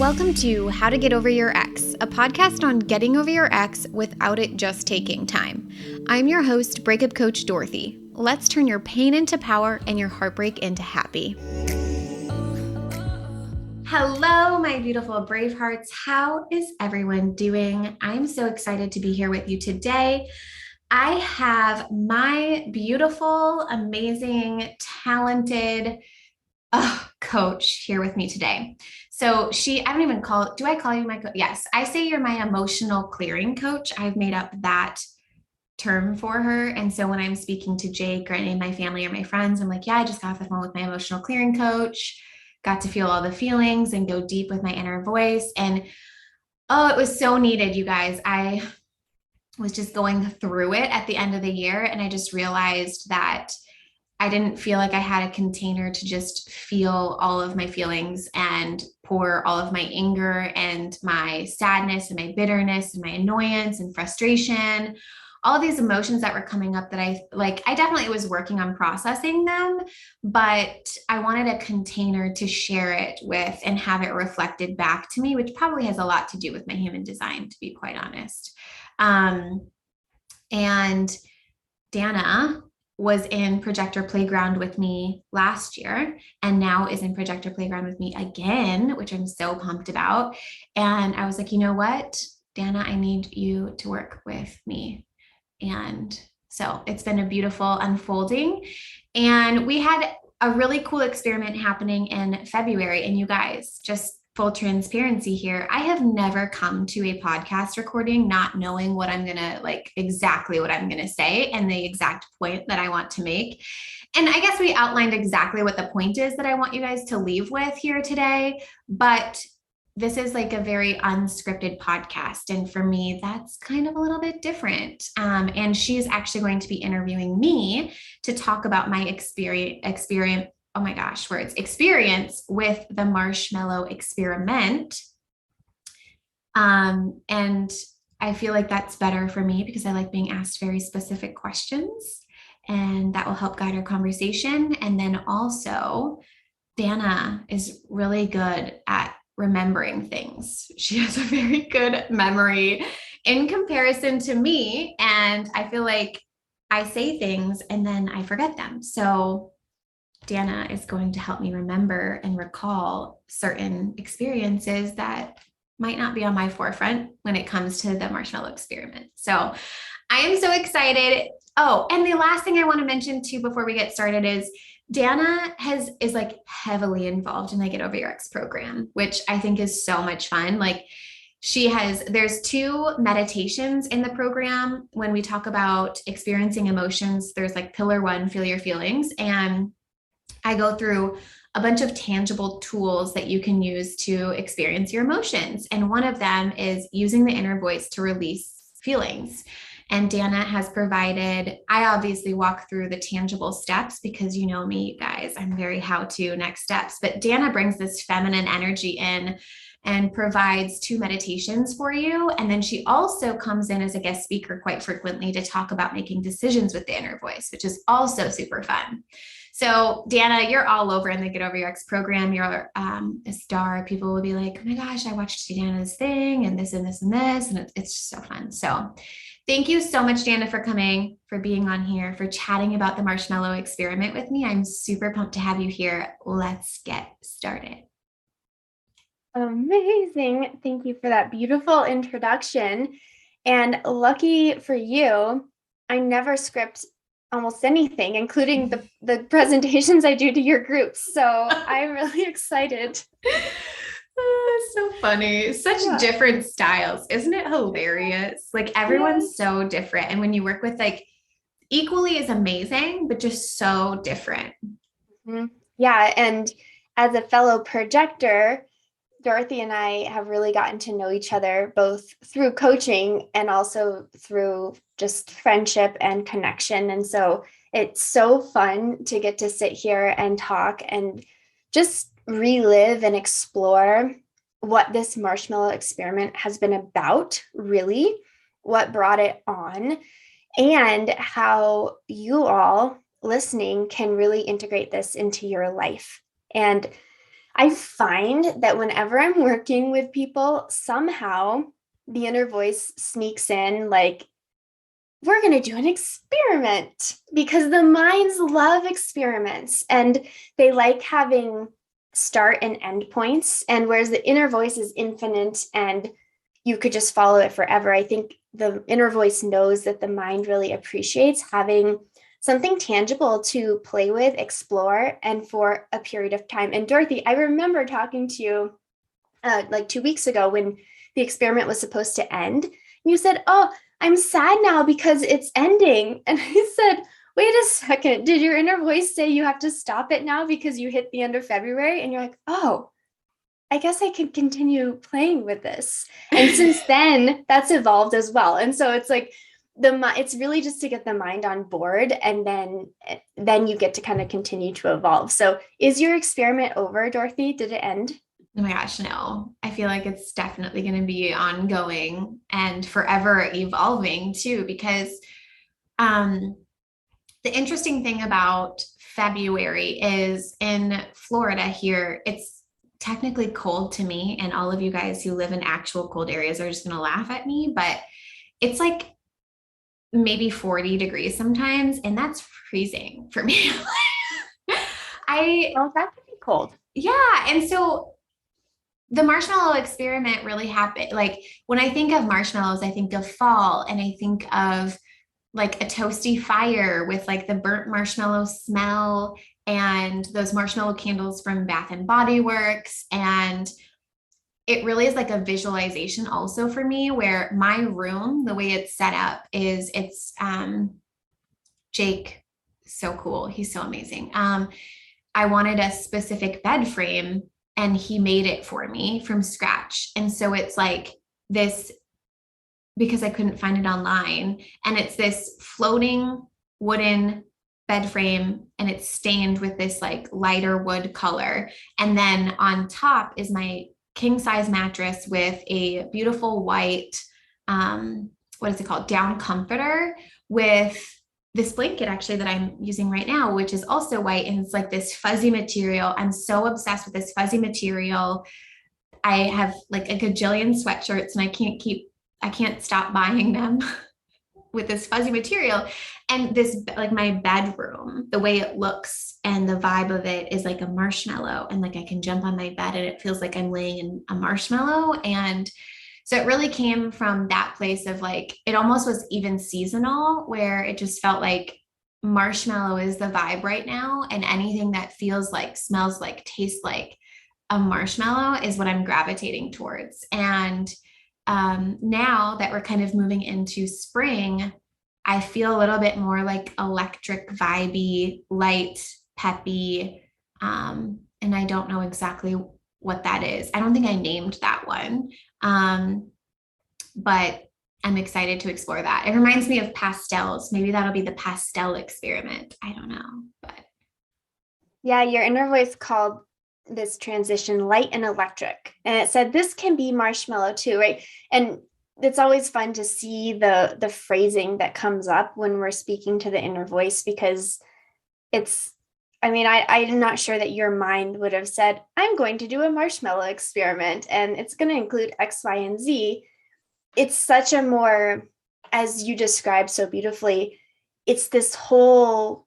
Welcome to How to Get Over Your Ex, a podcast on getting over your ex without it just taking time. I'm your host, breakup coach Dorothy. Let's turn your pain into power and your heartbreak into happy. Hello, my beautiful brave hearts. How is everyone doing? I'm so excited to be here with you today. I have my beautiful, amazing, talented coach here with me today. So I don't even do I call you my coach? Yes, I say you're my emotional clearing coach. I've made up that term for her. And so when I'm speaking to Jake or any of my family or my friends, I'm like, yeah, I just got off the phone with my emotional clearing coach, got to feel all the feelings and go deep with my inner voice. And oh, it was so needed, you guys. I was just going through it at the end of the year. And I just realized that I didn't feel like I had a container to just feel all of my feelings and pour all of my anger and my sadness and my bitterness and my annoyance and frustration, all of these emotions that were coming up that I definitely was working on processing them, but I wanted a container to share it with and have it reflected back to me, which probably has a lot to do with my human design, to be quite honest. And Dana was in Projector Playground with me last year and now is in Projector Playground with me again, which I'm so pumped about. And I was like, you know what, Dana, I need you to work with me. And so it's been a beautiful unfolding. And we had a really cool experiment happening in February. And you guys, just full transparency here, I have never come to a podcast recording not knowing what I'm going to exactly what I'm going to say and the exact point that I want to make. And I guess we outlined exactly what the point is that I want you guys to leave with here today, but this is like a very unscripted podcast. And for me, that's kind of a little bit different. And she's actually going to be interviewing me to talk about my experience. Oh my gosh, words, experience with the Marshmallow Experiment. And I feel like that's better for me because I like being asked very specific questions, and that will help guide our conversation. And then also, Dana is really good at remembering things. She has a very good memory in comparison to me. And I feel like I say things and then I forget them. So Dana is going to help me remember and recall certain experiences that might not be on my forefront when it comes to the Marshmallow Experiment. So I am so excited. Oh, and the last thing I want to mention too before we get started is Dana is like heavily involved in the Get Over Your Ex program, which I think is so much fun. There's 2 meditations in the program. When we talk about experiencing emotions, there's like pillar 1, feel your feelings. And I go through a bunch of tangible tools that you can use to experience your emotions. And one of them is using the inner voice to release feelings. And Dana has provided, I obviously walk through the tangible steps because you know me, you guys, I'm very how-to next steps, but Dana brings this feminine energy in and provides 2 meditations for you. And then she also comes in as a guest speaker quite frequently to talk about making decisions with the inner voice, which is also super fun. So Dana, you're all over in the Get Over Your Ex program. You're a star. People will be like, oh my gosh, I watched Dana's thing and this and this and this. And it's just so fun. So thank you so much, Dana, for coming, for being on here, for chatting about the Marshmallow Experiment with me. I'm super pumped to have you here. Let's get started. Amazing. Thank you for that beautiful introduction. And lucky for you, I never script almost anything, including the presentations I do to your groups. So I'm really excited. Oh, so funny. Such different styles. Isn't it hilarious? Like everyone's so different. And when you work with equally as amazing, but just so different. Mm-hmm. Yeah. And as a fellow projector, Dorothy and I have really gotten to know each other both through coaching and also through just friendship and connection. And so it's so fun to get to sit here and talk and just relive and explore what this Marshmallow Experiment has been about, really, what brought it on, and how you all listening can really integrate this into your life. And I find that whenever I'm working with people, somehow the inner voice sneaks in like, we're going to do an experiment, because the minds love experiments and they like having start and end points. And whereas the inner voice is infinite and you could just follow it forever, I think the inner voice knows that the mind really appreciates having something tangible to play with, explore, and for a period of time. And Dorothy, I remember talking to you like 2 weeks ago when the experiment was supposed to end. And you said, "Oh, I'm sad now because it's ending." And I said, "Wait a second. Did your inner voice say you have to stop it now because you hit the end of February?" And you're like, "Oh, I guess I can continue playing with this." And since then, that's evolved as well. And so it's like it's really just to get the mind on board, and then you get to kind of continue to evolve. So is your experiment over, Dorothy? Did it end? Oh my gosh, no. I feel like it's definitely going to be ongoing and forever evolving too, because um, the interesting thing about February is in Florida here, it's technically cold to me, and all of you guys who live in actual cold areas are just going to laugh at me, but it's like maybe 40 degrees sometimes, and that's freezing for me. I, Well, that could be cold. yeah. And so the marshmallow experiment really happened. Like when I think of marshmallows, I think of fall, and I think of like a toasty fire with like the burnt marshmallow smell and those marshmallow candles from Bath and Body Works. And it really is like a visualization also for me, where my room, the way it's set up is Jake, so cool. He's so amazing. I wanted a specific bed frame and he made it for me from scratch. And so it's like this, because I couldn't find it online, and it's this floating wooden bed frame, and it's stained with this like lighter wood color. And then on top is my king size mattress with a beautiful white, what is it called? Down comforter with this blanket actually that I'm using right now, which is also white. And it's like this fuzzy material. I'm so obsessed with this fuzzy material. I have like a gajillion sweatshirts and I can't stop buying them with this fuzzy material. And this, like my bedroom, the way it looks and the vibe of it is like a marshmallow. And like I can jump on my bed and it feels like I'm laying in a marshmallow. And so it really came from that place of like, it almost was even seasonal, where it just felt like marshmallow is the vibe right now. And anything that feels like, smells like, tastes like a marshmallow is what I'm gravitating towards. And now that we're kind of moving into spring, I feel a little bit more like electric, vibey, light, peppy. And I don't know exactly what that is. I don't think I named that one. But I'm excited to explore that. It reminds me of pastels. Maybe that'll be the pastel experiment. I don't know, but Yeah, your inner voice called this transition light and electric. And it said this can be marshmallow too, right? And it's always fun to see the phrasing that comes up when we're speaking to the inner voice, because it's, I mean, I'm not sure that your mind would have said, "I'm going to do a marshmallow experiment and it's going to include X, Y, and Z." It's such a more, as you described so beautifully, it's this whole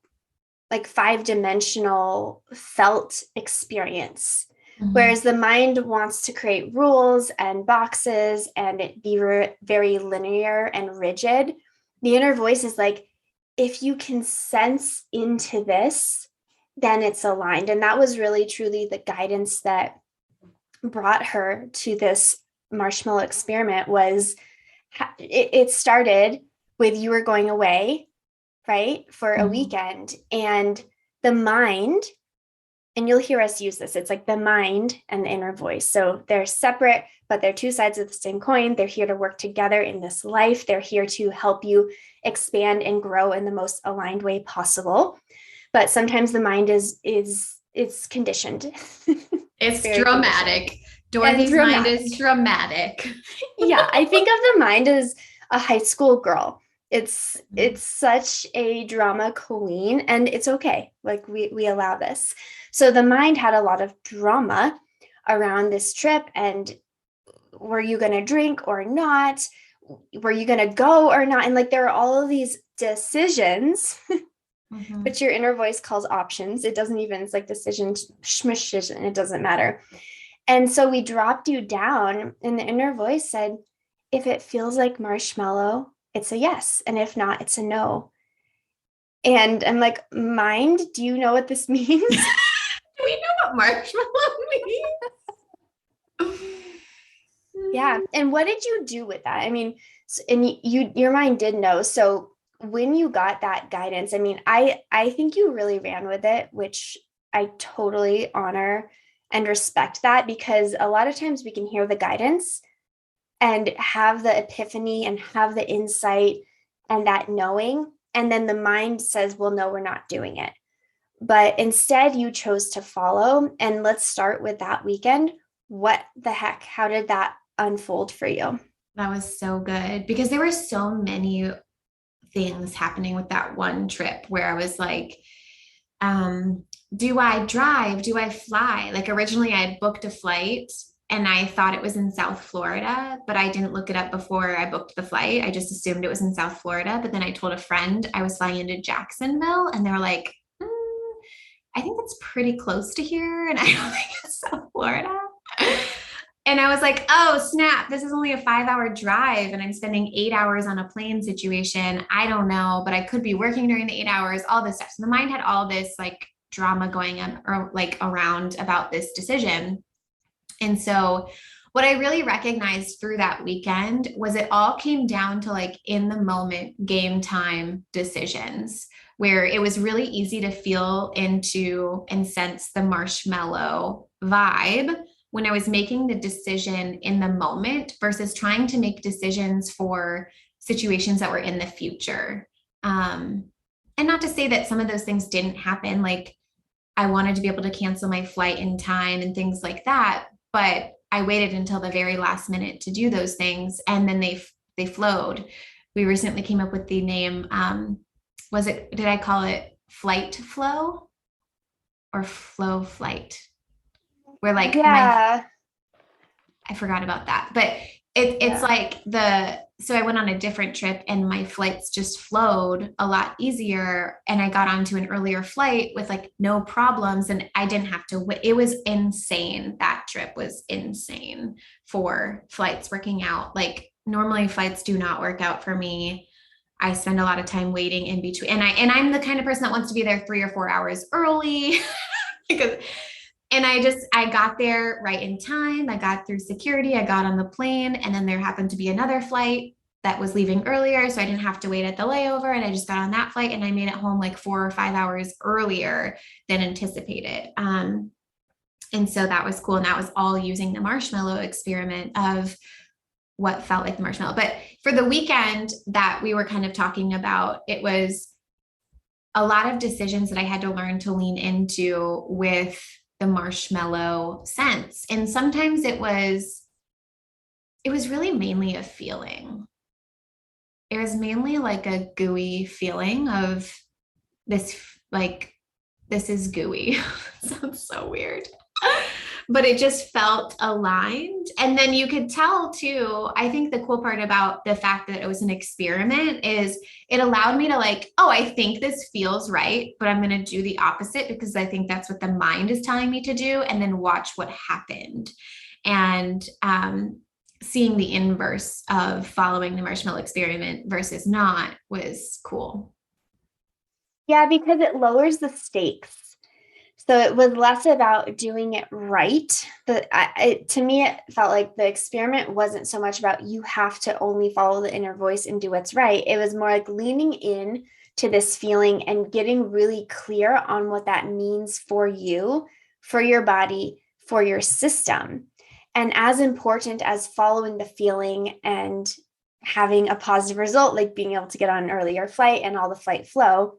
like 5-dimensional felt experience. mhm. Whereas the mind wants to create rules and boxes and it be very linear and rigid. The inner voice is like, if you can sense into this, then it's aligned. And that was really truly the guidance that brought her to this marshmallow experiment. Was it started with you were going away, right, for a Mhm. weekend, and the mind, and you'll hear us use this, it's like the mind and the inner voice. So they're separate, but they're two sides of the same coin. They're here to work together in this life. They're here to help you expand and grow in the most aligned way possible. But sometimes the mind is conditioned. It's It's very conditioned dramatic. and Dorothy's mind is dramatic. dramatic. Yeah, I think of the mind as a high school girl. It's such a drama queen, and it's okay. Like we allow this. So the mind had a lot of drama, around this trip, and were you going to drink or not? Were you going to go or not? And like there are all of these decisions, Mhm. which your inner voice calls options. It doesn't even, it's like decision, shmish, and it doesn't matter. And so we dropped you down, and the inner voice said, if it feels like marshmallow, it's a yes. And if not, it's a no. And I'm like, mind, do you know what this means? Do we know what marshmallow means? Yeah. And what did you do with that? I mean, and your mind did know. So when you got that guidance, I mean, I think you really ran with it, which I totally honor and respect that, because a lot of times we can hear the guidance and have the epiphany and have the insight and that knowing. And then the mind says, well, no, we're not doing it. But instead, you chose to follow. And let's start with that weekend. What the heck? How did that unfold for you? That was so good because there were so many things happening with that one trip where I was like, do I drive? Do I fly? Like originally I had booked a flight and I thought it was in South Florida, but I didn't look it up before I booked the flight. I just assumed it was in South Florida. But then I told a friend I was flying into Jacksonville and they were like, I think that's pretty close to here. And I don't think it's South Florida. And I was like, oh, snap, this is only a 5 hour drive and I'm spending 8 hours on a plane situation. I don't know, but I could be working during the 8 hours, all this stuff. So the mind had all this like drama going on or like around about this decision. And so what I really recognized through that weekend was it all came down to like in the moment game time decisions where it was really easy to feel into and sense the marshmallow vibe when I was making the decision in the moment versus trying to make decisions for situations that were in the future. And not to say that some of those things didn't happen, like I wanted to be able to cancel my flight in time and things like that, but I waited until the very last minute to do those things, and then they flowed. We recently came up with the name. Was it? Did I call it flight flow or flow flight? Where like my Yeah. I forgot about that, but it's Yeah. like the so I went on a different trip and my flights just flowed a lot easier and I got onto an earlier flight with like no problems and I didn't have to wait. It was insane. That trip was insane for flights working out. Like normally flights do not work out for me. I spend a lot of time waiting in between and I'm the kind of person that wants to be there 3 or 4 hours early because and I got there right in time. I got through security. I got on the plane. And then there happened to be another flight that was leaving earlier. So I didn't have to wait at the layover. And I just got on that flight and I made it home like 4 or 5 hours earlier than anticipated. And so that was cool. And that was all using the marshmallow experiment of what felt like the marshmallow. But for the weekend that we were kind of talking about, it was a lot of decisions that I had to learn to lean into with the marshmallow sense. And sometimes it was really mainly a feeling. It was mainly like a gooey feeling of this, like, this is gooey. Sounds so weird. But it just felt aligned. And then you could tell too, I think the cool part about the fact that it was an experiment is it allowed me to like, oh, I think this feels right, but I'm going to do the opposite because I think that's what the mind is telling me to do. And then watch what happened. And seeing the inverse of following the marshmallow experiment versus not was cool. Yeah, because it lowers the stakes. So it was less about doing it right. To me, it felt like the experiment wasn't so much about you have to only follow the inner voice and do what's right. It was more like leaning in to this feeling and getting really clear on what that means for you, for your body, for your system. And as important as following the feeling and having a positive result, like being able to get on an earlier flight and all the flight flow,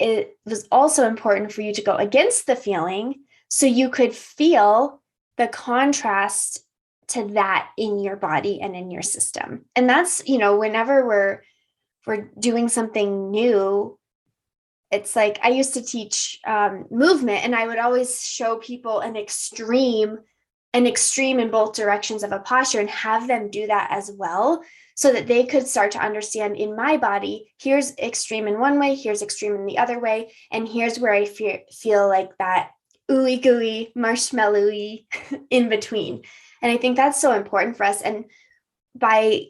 it was also important for you to go against the feeling so you could feel the contrast to that in your body and in your system. And that's, whenever we're doing something new, it's like I used to teach movement, and I would always show people an extreme an extreme in both directions of a posture and have them do that as well, so that they could start to understand, in my body, here's extreme in one way, here's extreme in the other way, and here's where I feel like that ooey gooey, marshmallowy in between. And I think that's so important for us. And by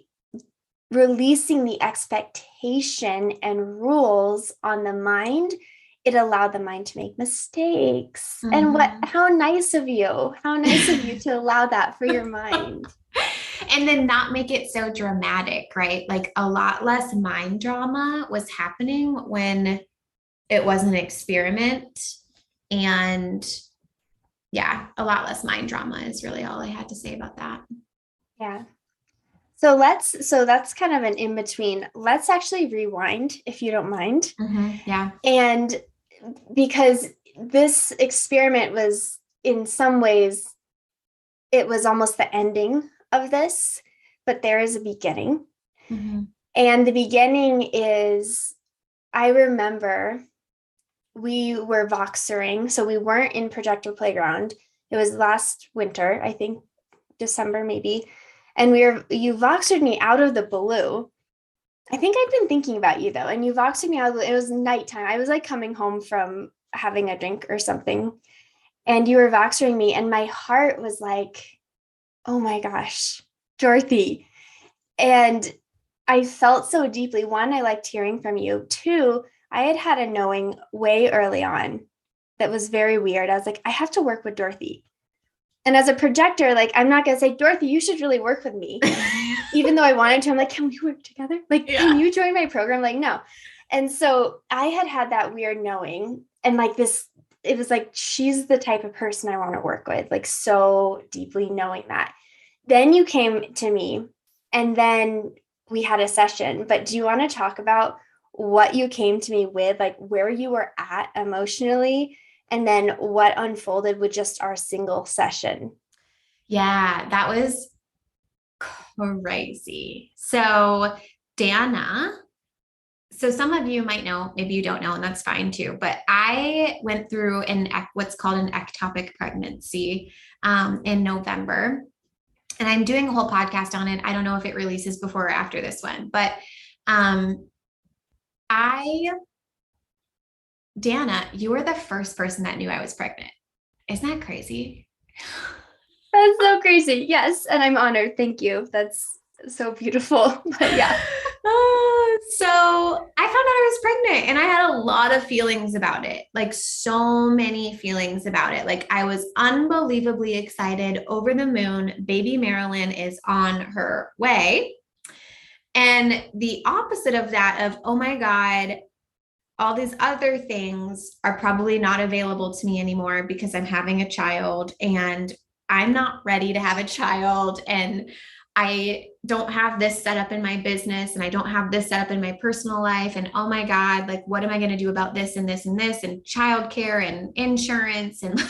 releasing the expectation and rules on the mind, it allowed the mind to make mistakes. And how nice of you. How nice of you to allow that for your mind. And then not make it so dramatic, right? Like a lot less mind drama was happening when it was an experiment. And yeah, a lot less mind drama is really all I had to say about that. Yeah. So that's kind of an in between. Let's actually rewind, if you don't mind. Yeah. And because this experiment was, in some ways, it was almost the ending of this, but there is a beginning. And the beginning is, I remember we were Voxering. So we weren't in Projector Playground. It was last winter, I think December maybe. And you Voxered me out of the blue. I think I'd been thinking about you though. And you Voxered me out of the blue. It was nighttime. I was like coming home from having a drink or something. And you were Voxering me. And my heart was like, oh my gosh, Dorothy. And I felt so deeply. One, I liked hearing from you. Two, I had a knowing way early on that was very weird. I was like, I have to work with Dorothy. And as a projector, like, I'm not going to say, Dorothy, you should really work with me. Even though I wanted to, I'm like, can we work together? Like, can you join my program? Like, no. And so I had that weird knowing. And like this, it was like, she's the type of person I want to work with, like so deeply knowing that. Then you came to me and then we had a session. But do you want to talk about what you came to me with, like where you were at emotionally, and then what unfolded with just our single session? Yeah, that was crazy. So Dana, so some of you might know, maybe you don't know, and that's fine too. But I went through what's called an ectopic pregnancy in November, and I'm doing a whole podcast on it. I don't know if it releases before or after this one, but Dana, you were the first person that knew I was pregnant. Isn't that crazy? That's so crazy. Yes. And I'm honored. Thank you. That's so beautiful. But yeah. So I found out I was pregnant and I had a lot of feelings about it, like so many feelings about it. Like I was unbelievably excited, over the moon. Baby Marilyn is on her way. And the opposite of that of, oh my God, all these other things are probably not available to me anymore because I'm having a child and I'm not ready to have a child. And I don't have this set up in my business and I don't have this set up in my personal life. And oh my God, like, what am I going to do about this and this and this and childcare and insurance? And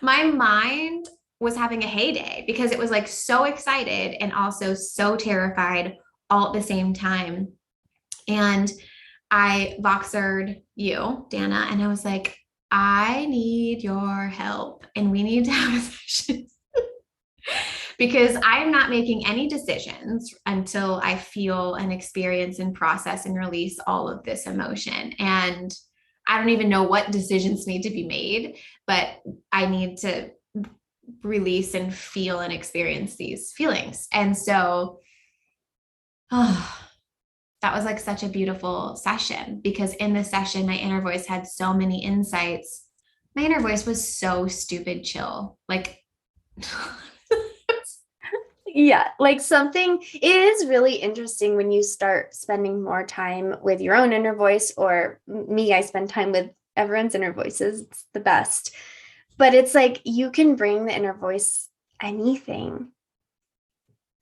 my mind was having a heyday because it was like so excited and also so terrified all at the same time. And I Voxered you, Dana, and I was like, I need your help and we need to have a session because I'm not making any decisions until I feel and experience and process and release all of this emotion. And I don't even know what decisions need to be made, but I need to release and feel and experience these feelings. And so, that was like such a beautiful session because in this session, my inner voice had so many insights. My inner voice was so stupid chill. Like, yeah, like it is really interesting when you start spending more time with your own inner voice, or me, I spend time with everyone's inner voices. It's the best. But it's like you can bring the inner voice anything.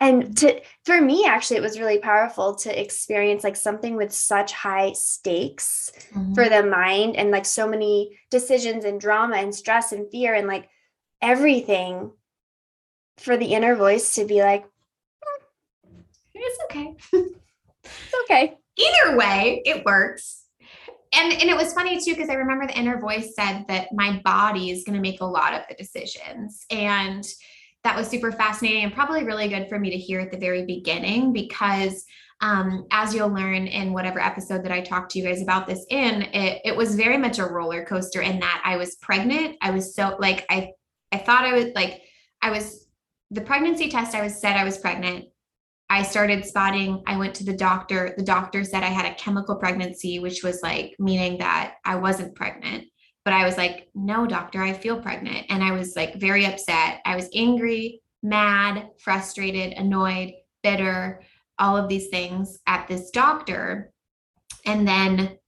And for me, actually, it was really powerful to experience like something with such high stakes for the mind and like so many decisions and drama and stress and fear and like everything, for the inner voice to be like, it's okay. It's okay. Either way, it works. and it was funny too, because I remember the inner voice said that my body is going to make a lot of the decisions. And that was super fascinating and probably really good for me to hear at the very beginning, because as you'll learn in whatever episode that I talked to you guys about this in, it was very much a roller coaster in that I was pregnant. I was so like, I thought I was like, I was the pregnancy test, I was said I was pregnant. I started spotting, I went to the doctor. The doctor said I had a chemical pregnancy, which was like meaning that I wasn't pregnant. But I was like, no, doctor, I feel pregnant. And I was like very upset. I was angry, mad, frustrated, annoyed, bitter, all of these things at this doctor. And then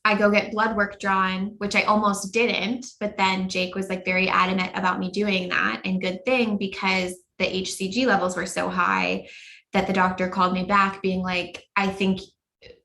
I go get blood work drawn, which I almost didn't. But then Jake was like very adamant about me doing that. And good thing, because the HCG levels were so high that the doctor called me back being like, I think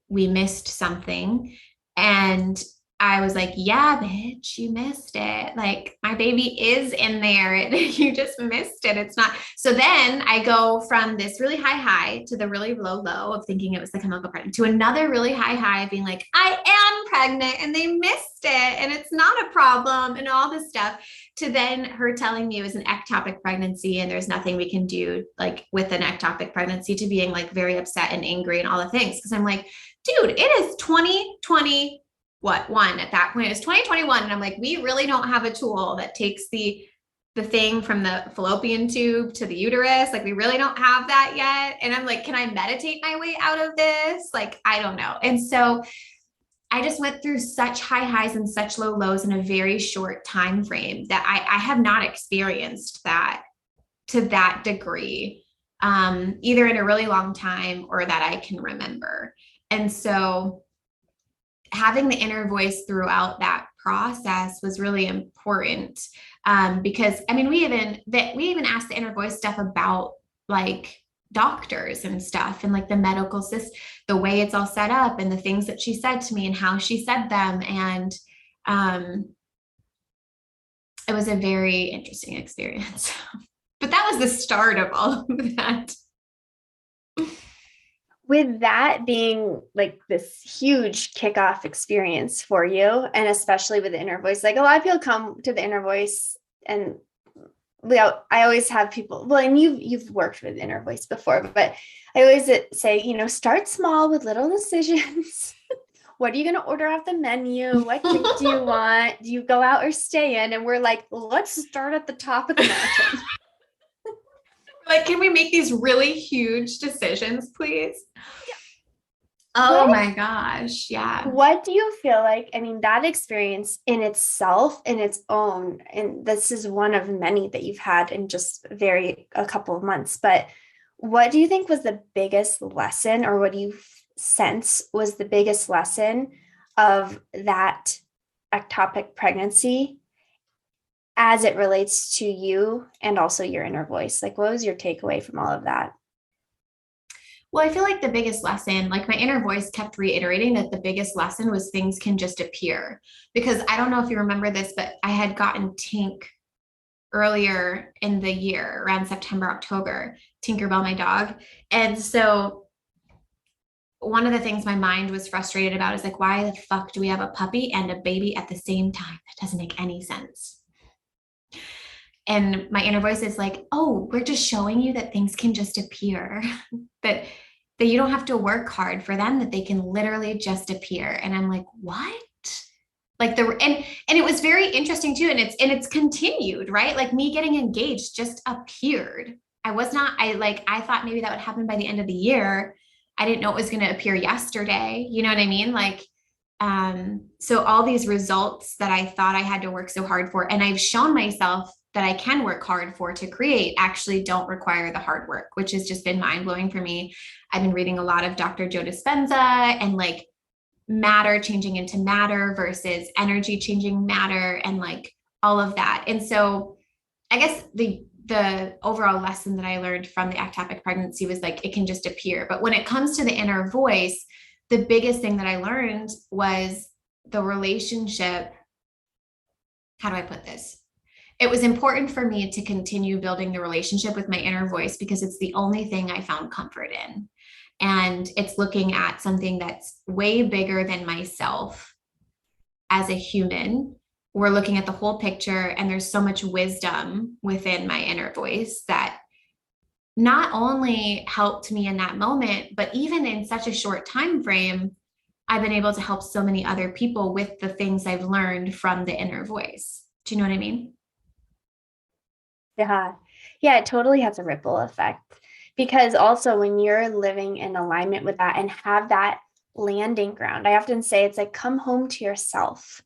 we missed something. And I was like, yeah, bitch, you missed it. Like, my baby is in there. You just missed it. It's not. So then I go from this really high high to the really low low of thinking it was the chemical pregnant to another really high high being like, I am pregnant and they missed it and it's not a problem and all this stuff, to then her telling me it was an ectopic pregnancy and there's nothing we can do like with an ectopic pregnancy, to being like very upset and angry and all the things. Cause I'm like, dude, it is 2020, what one at that point, it was 2021. And I'm like, we really don't have a tool that takes the thing from the fallopian tube to the uterus. Like, we really don't have that yet. And I'm like, can I meditate my way out of this? Like, I don't know. And so I just went through such high highs and such low lows in a very short time frame that I have not experienced that to that degree, either in a really long time or that I can remember. And so having the inner voice throughout that process was really important, because I mean, we even asked the inner voice stuff about like doctors and stuff and like the medical system, the way it's all set up and the things that she said to me and how she said them. And it was a very interesting experience. But that was the start of all of that. With that being like this huge kickoff experience for you, and especially with the inner voice, like a lot of people come to the inner voice and I always have people, well, and you've worked with inner voice before, but I always say, start small with little decisions. What are you going to order off the menu? What drink do you want? Do you go out or stay in? And we're like, let's start at the top of the mountain. Like, can we make these really huge decisions, please? Yeah. Oh my gosh. Yeah. What do you feel like? I mean, that experience in itself, in its own, and this is one of many that you've had in just a couple of months, but what do you think was the biggest lesson, or what do you sense was the biggest lesson of that ectopic pregnancy as it relates to you and also your inner voice? Like, what was your takeaway from all of that? Well, I feel like the biggest lesson, like my inner voice kept reiterating that the biggest lesson was things can just appear. Because I don't know if you remember this, but I had gotten Tink earlier in the year, around September, October, Tinkerbell, my dog. And so one of the things my mind was frustrated about is like, why the fuck do we have a puppy and a baby at the same time? That doesn't make any sense. And my inner voice is like, oh, we're just showing you that things can just appear, that you don't have to work hard for them, that they can literally just appear. And I'm like, what? Like and it was very interesting too. And it's continued, right? Like, me getting engaged just appeared. I thought maybe that would happen by the end of the year. I didn't know it was going to appear yesterday. You know what I mean? Like, so all these results that I thought I had to work so hard for, and I've shown myself that I can work hard for to create, actually don't require the hard work, which has just been mind blowing for me. I've been reading a lot of Dr. Joe Dispenza and like matter changing into matter versus energy changing matter and like all of that. And so I guess the overall lesson that I learned from the ectopic pregnancy was like, it can just appear. But when it comes to the inner voice, the biggest thing that I learned was the relationship. How do I put this? It was important for me to continue building the relationship with my inner voice because it's the only thing I found comfort in. And it's looking at something that's way bigger than myself as a human, we're looking at the whole picture, and there's so much wisdom within my inner voice that not only helped me in that moment, but even in such a short time frame, I've been able to help so many other people with the things I've learned from the inner voice. Do you know what I mean? Yeah. Yeah, it totally has a ripple effect because also when you're living in alignment with that and have that landing ground, I often say it's like come home to yourself.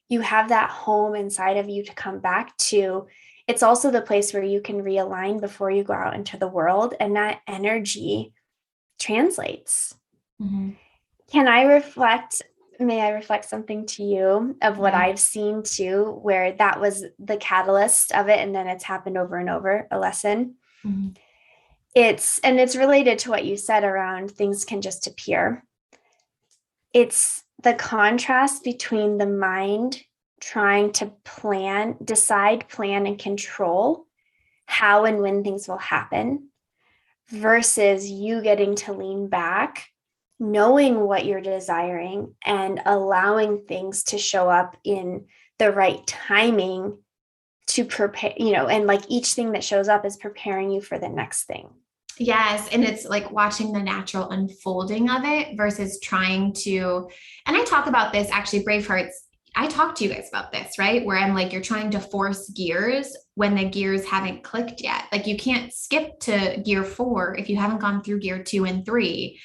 You have that home inside of you to come back to. It's also the place where you can realign before you go out into the world, and that energy translates. Mhm. Can I reflect? May I reflect something to you of what Yeah. I've seen too, where that was the catalyst of it, and then it's happened over and over, a lesson. Mhm. It's related to what you said around things can just appear. It's the contrast between the mind trying to plan, decide, plan, and control how and when things will happen versus you getting to lean back, knowing what you're desiring, and allowing things to show up in the right timing to prepare, and like each thing that shows up is preparing you for the next thing. Yes. And it's like watching the natural unfolding of it versus trying to, and I talk about this actually, Bravehearts. I talk to you guys about this, right? Where I'm like, you're trying to force gears when the gears haven't clicked yet. Like you can't skip to gear 4 if you haven't gone through gear 2 and 3.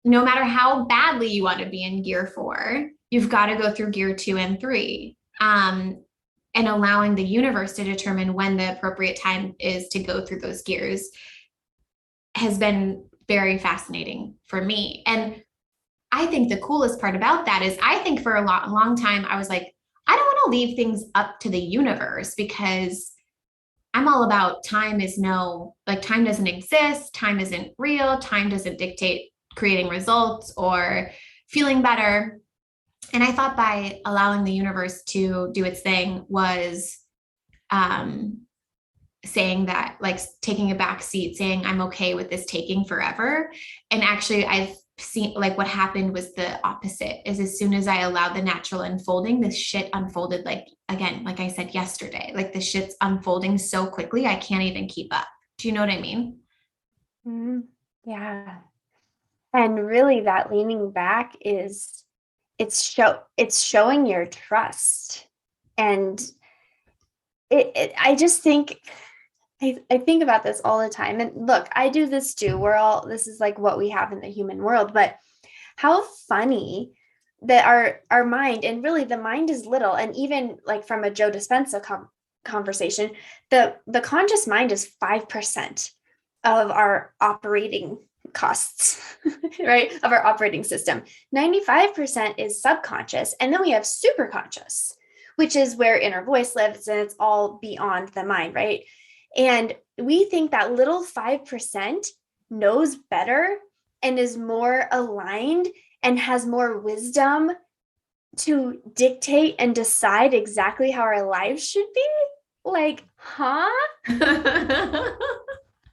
No matter how badly you want to be in gear 4, you've got to go through gear 2 and 3. And allowing the universe to determine when the appropriate time is to go through those gears has been very fascinating for me. And I think the coolest part about that is I think for a long time, I was like, I don't want to leave things up to the universe because I'm all about time is no, like time doesn't exist, time isn't real, time doesn't dictate creating results or feeling better. And I thought by allowing the universe to do its thing was um, saying that, like taking a back seat, saying I'm okay with this taking forever. And actually, I've seen like what happened was the opposite. Is as soon as I allowed the natural unfolding, this shit unfolded like again, like I said yesterday, like the shit's unfolding so quickly, I can't even keep up. Do you know what I mean? Mm-hmm. Yeah. And really that leaning back is it's showing your trust. And I just think I think about this all the time. And look, I do this too. This is like what we have in the human world, but how funny that our mind, and really the mind is little. And even like from a Joe Dispenza conversation, the conscious mind is 5% of our operating costs, right? Of our operating system. 95% is subconscious. And then we have superconscious, which is where inner voice lives, and it's all beyond the mind, right? And we think that little 5% knows better and is more aligned and has more wisdom to dictate and decide exactly how our lives should be. Like, huh?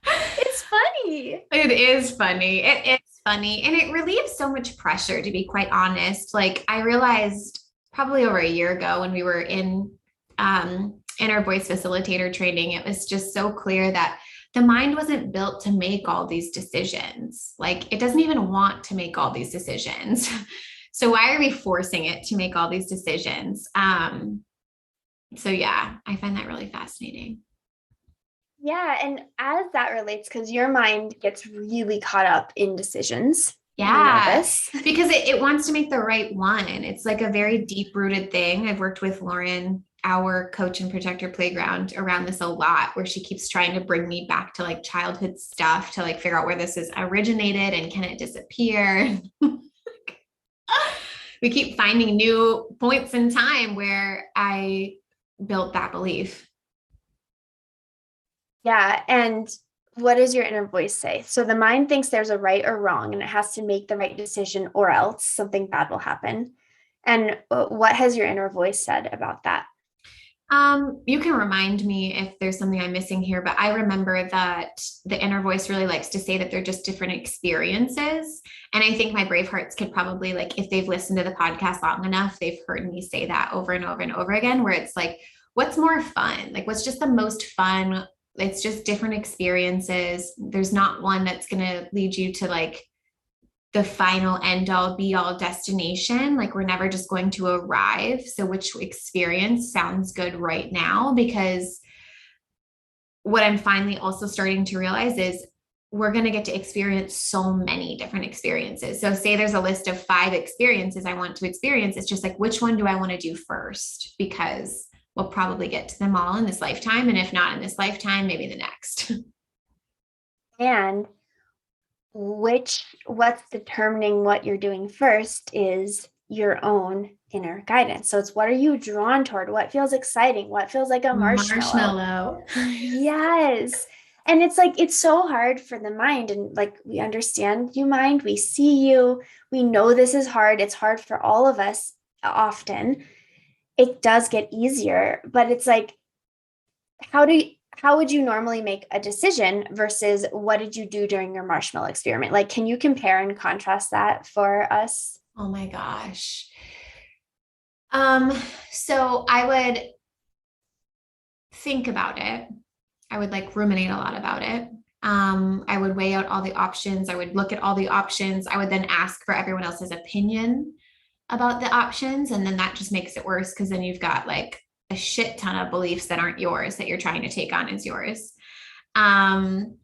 It's funny. It is funny. It is funny. And it relieves so much pressure, to be quite honest. Like, I realized probably over a year ago when we were in our voice facilitator training, it was just so clear that the mind wasn't built to make all these decisions. Like, it doesn't even want to make all these decisions. So, why are we forcing it to make all these decisions? So, yeah, I find that really fascinating. Yeah. And as that relates, because your mind gets really caught up in decisions. We know Yeah, this. because it wants to make the right one. It's like a very deep rooted thing. I've worked with Lauren, our coach and protector playground, around this a lot, where she keeps trying to bring me back to like childhood stuff to like figure out where this is originated and can it disappear. We keep finding new points in time where I built that belief. Yeah. And what does your inner voice say? So the mind thinks there's a right or wrong, and it has to make the right decision or else something bad will happen. And what has your inner voice said about that? You can remind me if there's something I'm missing here, but I remember that the inner voice really likes to say that they're just different experiences. And I think my brave hearts could probably, like, if they've listened to the podcast long enough, they've heard me say that over and over and over again, where it's like, what's more fun? Like, what's just the most fun? It's just different experiences. There's not one that's going to lead you to like the final end all be all destination. Like we're never just going to arrive. So which experience sounds good right now? Because what I'm finally also starting to realize is we're going to get to experience so many different experiences. So say there's a list of 5 experiences I want to experience. It's just like, which one do I want to do first? Because we'll probably get to them all in this lifetime. And if not in this lifetime, maybe the next. And what's determining what you're doing first is your own inner guidance. So it's what are you drawn toward? What feels exciting? What feels like a marshmallow? Marshmallow. Yes. And it's like, it's so hard for the mind. And like, we understand you, mind, we see you, we know this is hard. It's hard for all of us often. It does get easier, but it's like, how would you normally make a decision versus what did you do during your marshmallow experiment? Like, can you compare and contrast that for us? Oh my gosh. Um, so I would think about it. I would like ruminate a lot about it. I would weigh out all the options. I would look at all the options. I would then ask for everyone else's opinion about the options. And then that just makes it worse because then you've got like a shit ton of beliefs that aren't yours that you're trying to take on as yours. And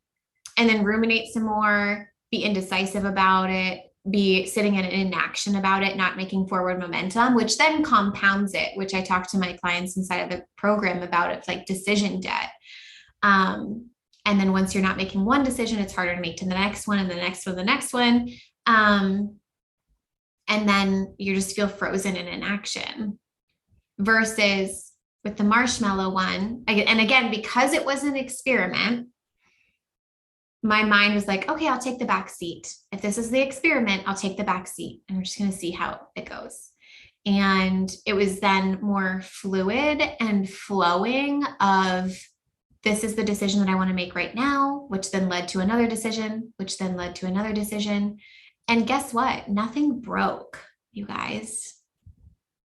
then ruminate some more, be indecisive about it, be sitting in inaction about it, not making forward momentum, which then compounds it, which I talk to my clients inside of the program about. It's like decision debt. And then once you're not making one decision, it's harder to make to the next one and the next one, the next one. And then you just feel frozen in inaction versus with the marshmallow one. And again, because it was an experiment, my mind was like, okay, I'll take the back seat. If this is the experiment, I'll take the back seat and we're just going to see how it goes. And it was then more fluid and flowing of this is the decision that I want to make right now, which then led to another decision, which then led to another decision. And guess what? Nothing broke, you guys.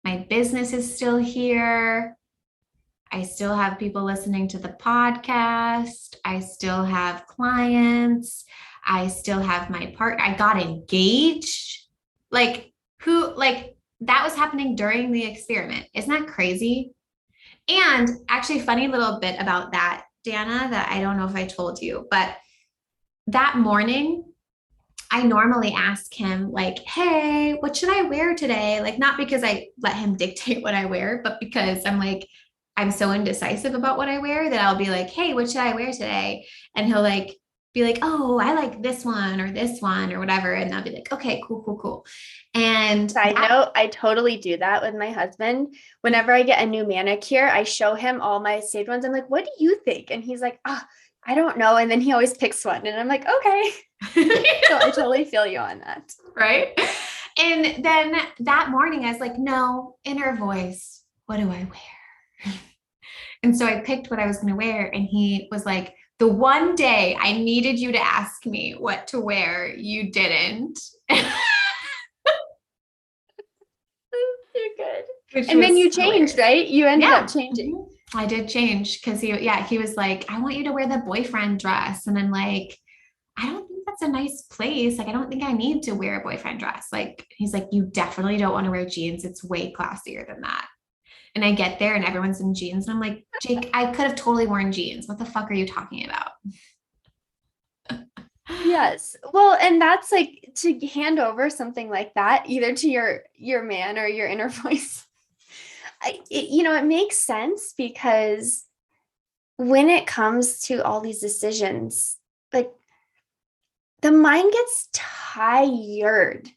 My business is still here. I still have people listening to the podcast. I still have clients. I still have my partner. I got engaged. Like, that was happening during the experiment. Isn't that crazy? And actually, funny little bit about that, Dana, that I don't know if I told you, but that morning, I normally ask him, like, hey, what should I wear today? Like, not because I let him dictate what I wear, but because I'm like, I'm so indecisive about what I wear that I'll be like, hey, what should I wear today? And he'll like be like, oh, I like this one or whatever. And I'll be like, okay, cool, cool, cool. And I know I totally do that with my husband. Whenever I get a new manicure, I show him all my saved ones. I'm like, what do you think? And he's like, oh, I don't know. And then he always picks one. And I'm like, okay. So I totally feel you on that. Right. And then that morning, I was like, no, inner voice, what do I wear? And so I picked what I was going to wear. And he was like, the one day I needed you to ask me what to wear, you didn't. You're good. Which And then you was changed, hilarious. right? You ended Yeah. up changing. I did change because he was like, I want you to wear the boyfriend dress. And I'm like, I don't think that's a nice place. Like, I don't think I need to wear a boyfriend dress. Like, he's like, you definitely don't want to wear jeans. It's way classier than that. And I get there and everyone's in jeans. And I'm like, Jake, I could have totally worn jeans. What the fuck are you talking about? Yes. Well, and that's like to hand over something like that either to your man or your inner voice. It makes sense because when it comes to all these decisions, like the mind gets tired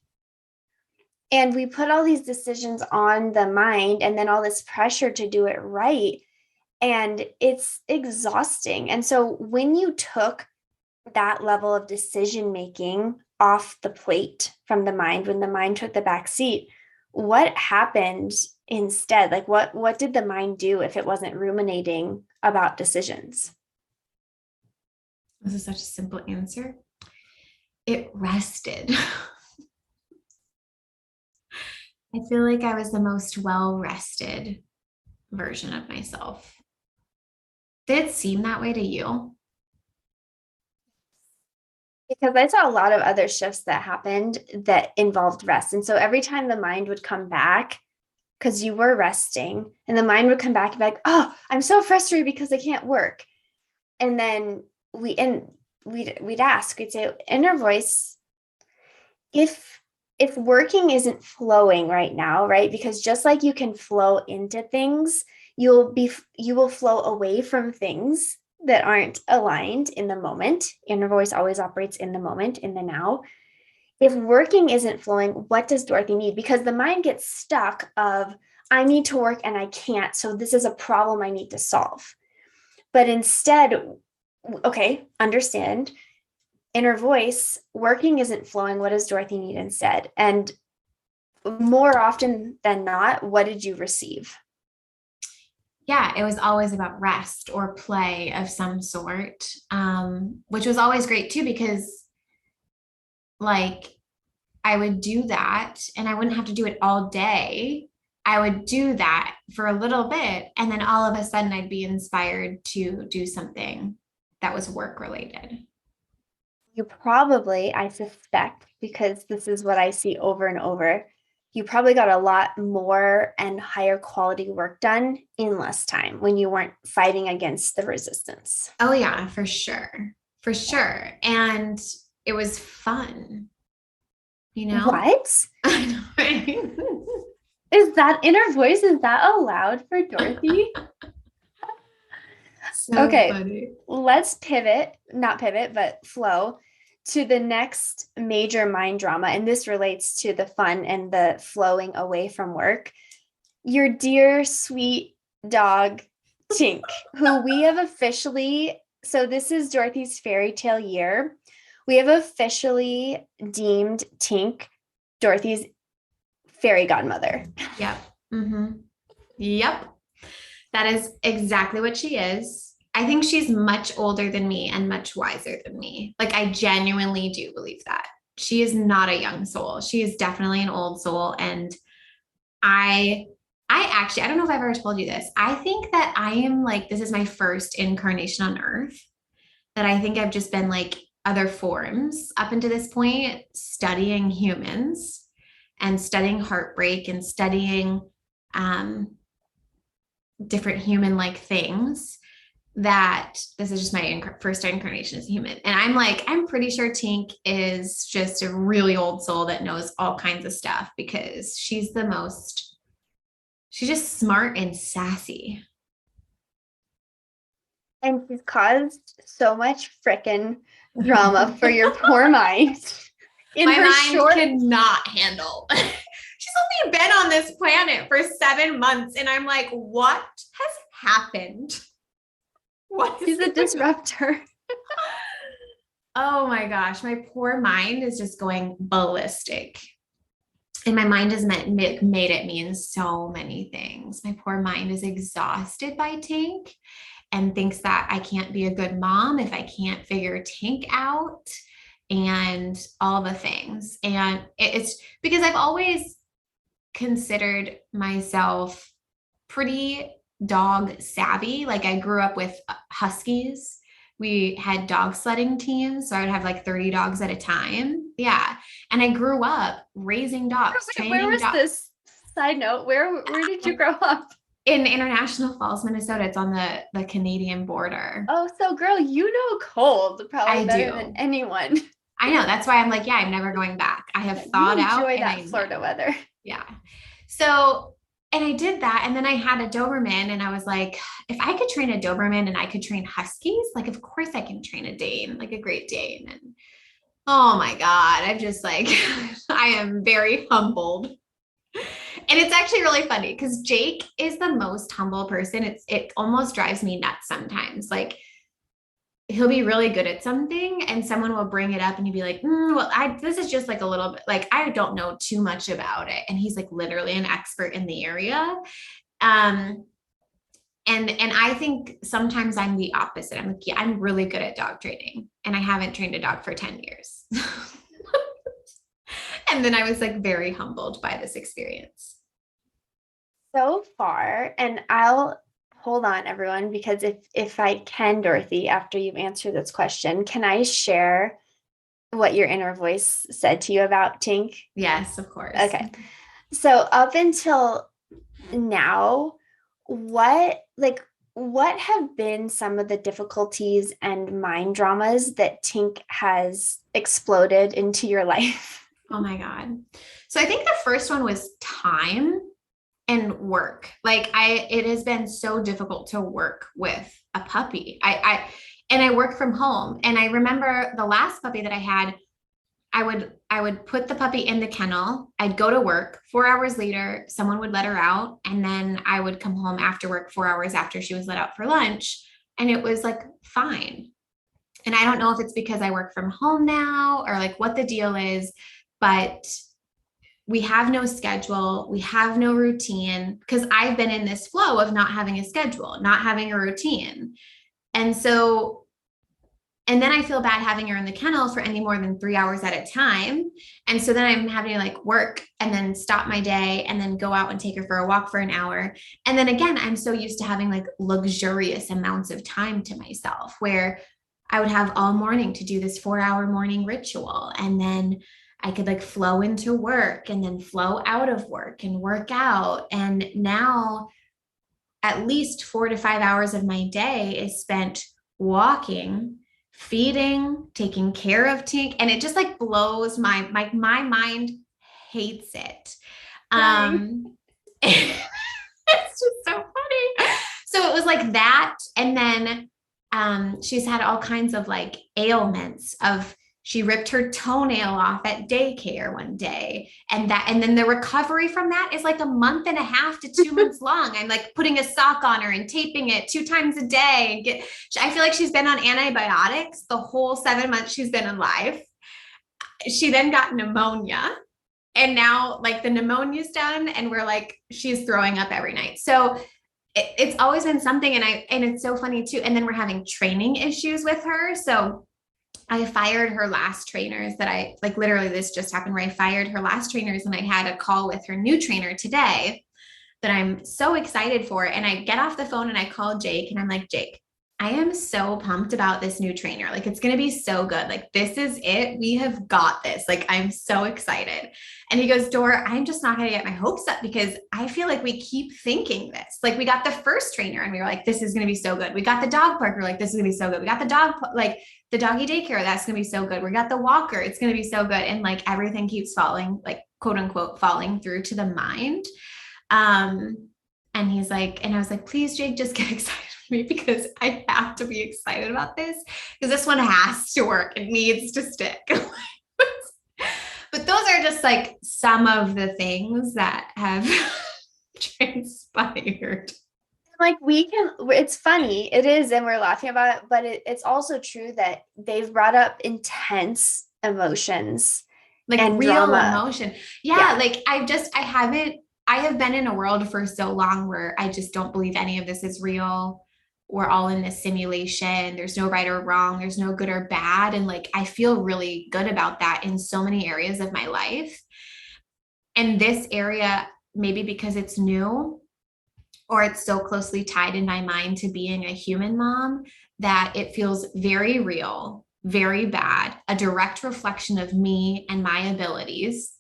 and we put all these decisions on the mind and then all this pressure to do it right. And it's exhausting. And so when you took that level of decision making off the plate from the mind, when the mind took the back seat, what happened instead? Like what did the mind do if it wasn't ruminating about decisions? This is such a simple answer. It rested. I feel like I was the most well rested version of myself. Did it seem that way to you? Because I saw a lot of other shifts that happened that involved rest. And so every time the mind would come back, because you were resting, and the mind would come back and be like, oh, I'm so frustrated because I can't work. And then we'd ask, we'd say, inner voice, if working isn't flowing right now, right? Because just like you can flow into things, you will flow away from things that aren't aligned in the moment. Inner voice always operates in the moment, in the now. If working isn't flowing, what does Dorothy need? Because the mind gets stuck of, I need to work and I can't, so this is a problem I need to solve. But instead, okay, understand, inner voice, working isn't flowing. What does Dorothy need instead? And more often than not, what did you receive? Yeah, it was always about rest or play of some sort, which was always great too, because like I would do that and I wouldn't have to do it all day. I would do that for a little bit, and then all of a sudden I'd be inspired to do something that was work related. You probably, I suspect, because this is what I see over and over, you probably got a lot more and higher quality work done in less time when you weren't fighting against the resistance. Oh, yeah, for sure. For sure. And it was fun, you know? What? I know, right? Is that inner voice? Is that allowed for Dorothy? So Okay, funny. let's pivot, not pivot, but flow to the next major mind drama. And this relates to the fun and the flowing away from work. Your dear, sweet dog, Tink, who we have officially, so this is Dorothy's fairy tale year. We have officially deemed Tink Dorothy's fairy godmother. Yep. Mm-hmm. Yep. That is exactly what she is. I think she's much older than me and much wiser than me. Like, I genuinely do believe that. She is not a young soul. She is definitely an old soul. And I I don't know if I've ever told you this. I think that I am like, this is my first incarnation on earth, that I think I've just been like other forms up until this point, studying humans and studying heartbreak and studying um, different human like things, that this is just my first incarnation as a human. And I'm like, I'm pretty sure Tink is just a really old soul that knows all kinds of stuff, because she's just smart and sassy. And she's caused so much frickin' drama for your poor mind in My her mind short. cannot handle. She's only been on this planet for 7 months. And I'm like, what has happened? What She's a disruptor. Oh my gosh, my poor mind is just going ballistic. And my mind has made it mean so many things. My poor mind is exhausted by Tink and thinks that I can't be a good mom if I can't figure Tink out and all the things. And it's because I've always considered myself pretty dog savvy. Like, I grew up with huskies. We had dog sledding teams, so I would have like 30 dogs at a time. Yeah. And I grew up raising dogs, Where training was dogs. this? Side note, where did you grow up? In International Falls, Minnesota. It's on the Canadian border. Oh, so girl, you know cold probably I better than do. anyone. I know. That's why I'm like, yeah, I'm never going back. I have You thawed out enjoy and that Florida weather. yeah. So, and I did that. And then I had a Doberman, and I was like, if I could train a Doberman and I could train Huskies, like, of course I can train a Dane, like a Great Dane. And oh my God, I'm just like, I am very humbled. And it's actually really funny because Jake is the most humble person. It almost drives me nuts sometimes. Like, he'll be really good at something and someone will bring it up and he'd be like, well, this is just like a little bit, like, I don't know too much about it. And he's like literally an expert in the area. Um, and I think sometimes I'm the opposite. I'm like, yeah, I'm really good at dog training and I haven't trained a dog for 10 years. And then I was like very humbled by this experience. So far, and I'll hold on everyone, because if I can, Dorothy, after you've answered this question, can I share what your inner voice said to you about Tink? Yes, of course. Okay. So up until now, what have been some of the difficulties and mind dramas that Tink has exploded into your life? Oh my God. So I think the first one was time and work. Like it has been so difficult to work with a puppy. And I work from home. And I remember the last puppy that I had, I would put the puppy in the kennel. I'd go to work. 4 hours later, someone would let her out. And then I would come home after work 4 hours after she was let out for lunch. And it was like fine. And I don't know if it's because I work from home now or like what the deal is, but we have no schedule. We have no routine because I've been in this flow of not having a schedule, not having a routine. And so and then I feel bad having her in the kennel for any more than 3 hours at a time. And so then I'm having to like work and then stop my day and then go out and take her for a walk for an hour. And then again, I'm so used to having like luxurious amounts of time to myself where I would have all morning to do this 4 hour morning ritual. And then I could like flow into work and then flow out of work and work out. And now at least 4 to 5 hours of my day is spent walking, feeding, taking care of Tink, and it just like blows my mind hates it. It's just so funny. So it was like that, and then she's had all kinds of like ailments of she ripped her toenail off at daycare one day and then the recovery from that is like a month and a half to 2 months long. I'm like putting a sock on her and taping it 2 times a day and I feel like she's been on antibiotics the whole 7 months she's been alive. She then got pneumonia and now like the pneumonia's done and we're like she's throwing up every night. So it's always been something and it's so funny too. And then we're having training issues with her. So I fired her last trainers that I like literally this just happened where I fired her last trainers and I had a call with her new trainer today that I'm so excited for. And I get off the phone and I call Jake and I'm like, Jake, I am so pumped about this new trainer. Like, it's going to be so good. Like, this is it. We have got this. Like, I'm so excited. And he goes, Dora, I'm just not going to get my hopes up because I feel like we keep thinking this. Like, we got the first trainer and we were like, this is going to be so good. We got the dog park. We're like, this is going to be so good. We got the dog, like the doggy daycare. That's going to be so good. We got the walker. It's going to be so good. And like, everything keeps falling, like, quote unquote, falling through to the mind. And he's like, and I was like, please, Jake, just get excited for me because I have to be excited about this because this one has to work. It needs to stick. But those are just like some of the things that have transpired. Like it's funny, it is, and we're laughing about it, but it's also true that they've brought up intense emotions, like and real drama. emotion. Yeah. Like I have been in a world for so long where I just don't believe any of this is real. We're all in this simulation. There's no right or wrong. There's no good or bad. And like, I feel really good about that in so many areas of my life. And this area, maybe because it's new or it's so closely tied in my mind to being a human mom, that it feels very real, very bad, a direct reflection of me and my abilities.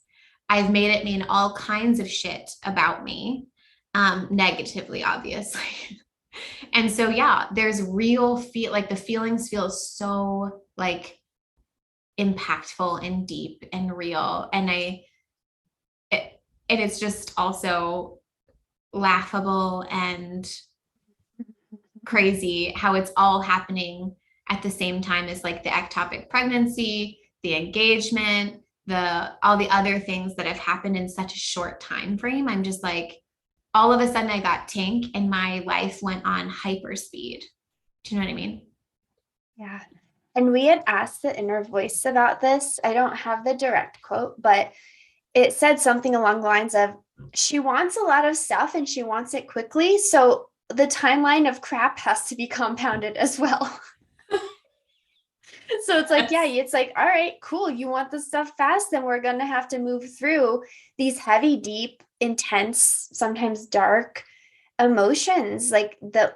I've made it mean all kinds of shit about me, negatively, obviously. And so, yeah, there's real like the feelings feel so like impactful and deep and real. And and it's just also laughable and crazy how it's all happening at the same time as like the ectopic pregnancy, the engagement, all the other things that have happened in such a short time frame. I'm just like, all of a sudden I got Tink and my life went on hyper speed. Do you know what I mean? Yeah. And we had asked the inner voice about this. I don't have the direct quote, but it said something along the lines of, she wants a lot of stuff and she wants it quickly. So the timeline of crap has to be compounded as well. So it's like, yeah, That's it's like, all right, cool. You want the stuff fast, then we're going to have to move through these heavy, deep, intense, sometimes dark emotions, like the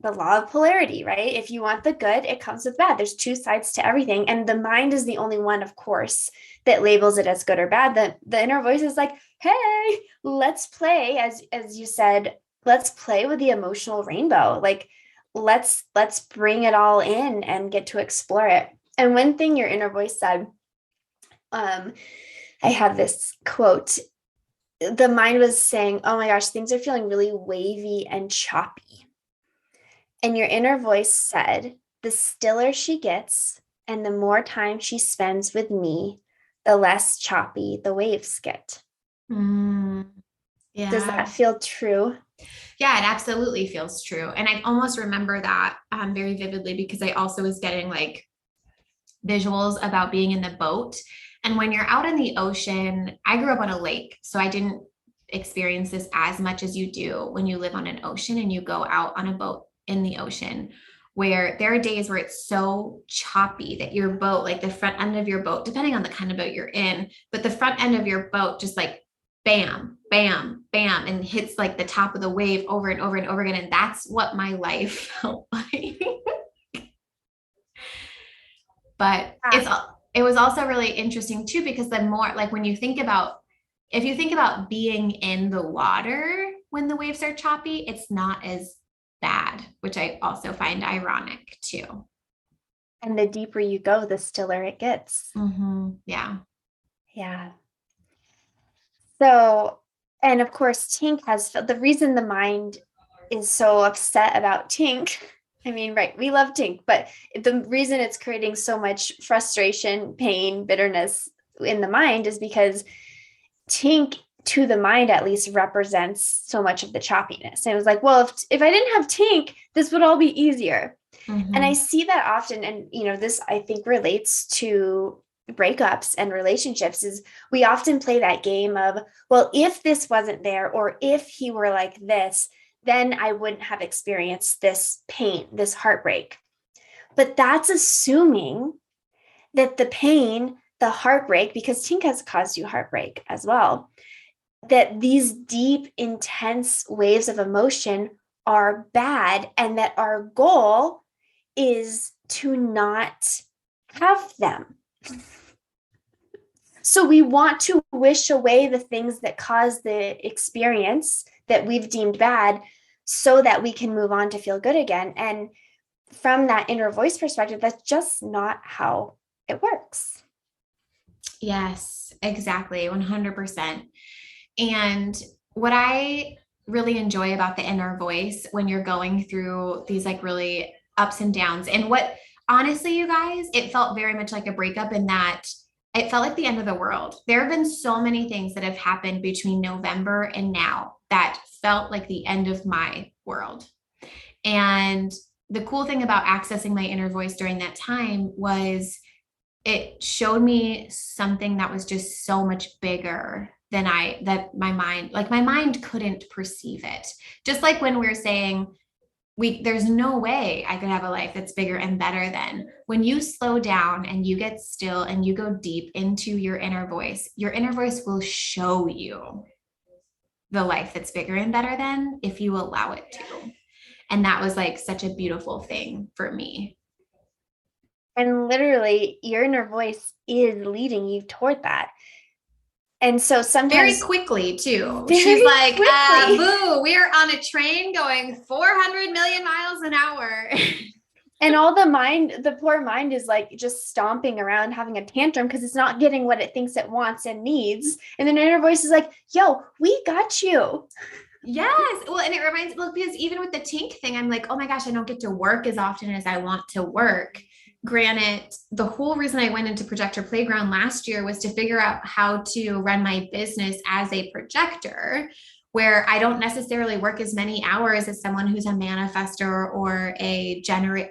the law of polarity, right? If you want the good, it comes with bad. There's two sides to everything, and the mind is the only one, of course, that labels it as good or bad. The inner voice is like, hey, let's play, as you said, let's play with the emotional rainbow. Like, let's bring it all in and get to explore it. And one thing your inner voice said, um, I have this quote. The mind was saying, oh my gosh, things are feeling really wavy and choppy. And your inner voice said, the stiller she gets and the more time she spends with me, the less choppy the waves get. mm, Does yeah. that feel true? Yeah, it absolutely feels true. And I almost remember that very vividly because I also was getting like visuals about being in the boat. And when you're out in the ocean, I grew up on a lake, so I didn't experience this as much as you do when you live on an ocean and you go out on a boat in the ocean, where there are days where it's so choppy that your boat, like the front end of your boat, depending on the kind of boat you're in, but the front end of your boat just like bam, bam, bam, and hits like the top of the wave over and over and over again. And that's what my life felt like. But Yeah. it was also really interesting too, because the more like when you think about, if you think about being in the water when the waves are choppy, it's not as bad, which I also find ironic too. And the deeper you go, the stiller it gets. Yeah. Yeah. So, and of course, Tink has the reason the mind is so upset about Tink. I mean, right, we love Tink, but the reason it's creating so much frustration, pain, bitterness in the mind is because Tink, to the mind at least, represents so much of the choppiness. And it was like, well, if I didn't have Tink, this would all be easier. And I Mm-hmm. see that often. And, this I think relates to breakups and relationships is we often play that game of, well, if this wasn't there, or if he were like this, then I wouldn't have experienced this pain, this heartbreak. But that's assuming that the pain, the heartbreak, because Tink has caused you heartbreak as well, that these deep, intense waves of emotion are bad, and that our goal is to not have them. So we want to wish away the things that cause the experience that we've deemed bad so that we can move on to feel good again. And from that inner voice perspective, that's just not how it works. Yes, exactly. 100%. And what I really enjoy about the inner voice when you're going through these like really ups and downs, and what honestly, you guys, it felt very much like a breakup in that it felt like the end of the world. There have been so many things that have happened between November and now that felt like the end of my world. And the cool thing about accessing my inner voice during that time was it showed me something that was just so much bigger than that my mind, like my mind couldn't perceive it. Just like when we're saying there's no way I could have a life that's bigger and better than when you slow down and you get still and you go deep into your inner voice will show you the life that's bigger and better than if you allow it to. And that was like such a beautiful thing for me. And literally, your inner voice is leading you toward that. And so Very sometimes, quickly too. She's very like, quickly, boo, we are on a train going 400 million miles an hour. and all the poor mind is like just stomping around having a tantrum because it's not getting what it thinks it wants and needs. And then inner voice is like, yo, we got you. Yes. Well, and it reminds, look, because even with the Tink thing, I'm like, oh my gosh, I don't get to work as often as I want to work. Granted, the whole reason I went into Projector Playground last year was to figure out how to run my business as a projector, where I don't necessarily work as many hours as someone who's a manifestor or a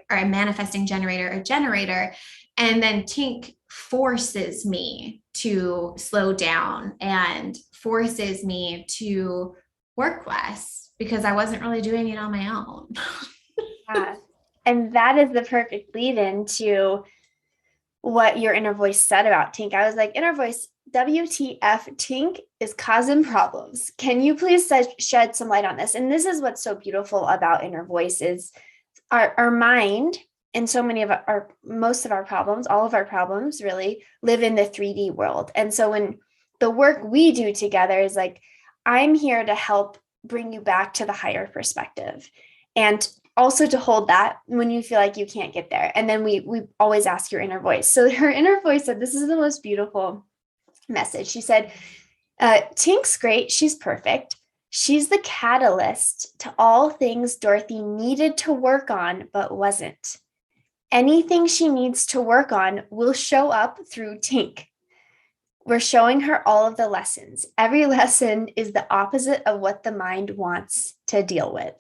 manifesting generator or generator. And then Tink forces me to slow down and forces me to work less because I wasn't really doing it on my own. Yeah. And that is the perfect lead into what your inner voice said about Tink. I was like, inner voice, WTF, Tink is causing problems. Can you please shed some light on this? And this is what's so beautiful about inner voice is our mind and so many of most of our problems, all of our problems really live in the 3D world. And so when the work we do together is like, I'm here to help bring you back to the higher perspective. And also to hold that when you feel like you can't get there. And then we always ask your inner voice. So her inner voice said, this is the most beautiful message. She said, Tink's great. She's perfect. She's the catalyst to all things Dorothy needed to work on, but wasn't. Anything she needs to work on will show up through Tink. We're showing her all of the lessons. Every lesson is the opposite of what the mind wants to deal with.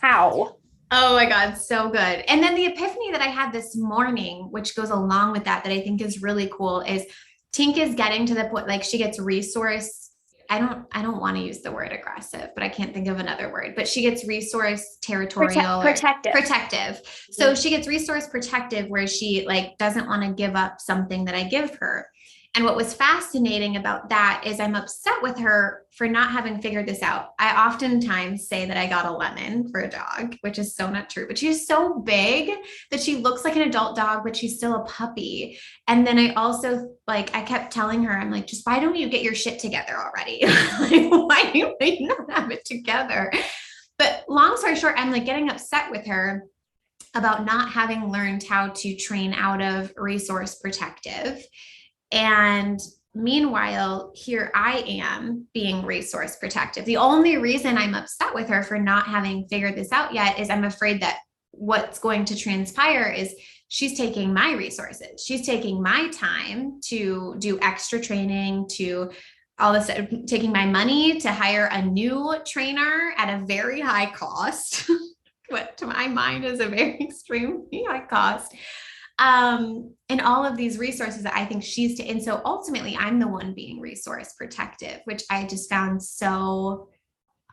How? Oh my God, so good. And then the epiphany that I had this morning, which goes along with that I think is really cool, is Tink is getting to the point, like she gets resource. I don't want to use the word aggressive, but I can't think of another word, but she gets resource territorial protective. So she gets resource protective where she like doesn't want to give up something that I give her. And what was fascinating about that is I'm upset with her for not having figured this out. I oftentimes say that I got a lemon for a dog, which is so not true, but she's so big that she looks like an adult dog, but she's still a puppy. And then I also I kept telling her, I'm like, just why don't you get your shit together already? Like, why do you not have it together? But long story short, I'm like getting upset with her about not having learned how to train out of resource protective. And meanwhile, here I am being resource protective. The only reason I'm upset with her for not having figured this out yet is I'm afraid that what's going to transpire is she's taking my resources. She's taking my time to do extra training, to all of a sudden taking my money to hire a new trainer at a very high cost, what to my mind is a very extremely high cost. And all of these resources that I think and so ultimately I'm the one being resource protective, which I just found so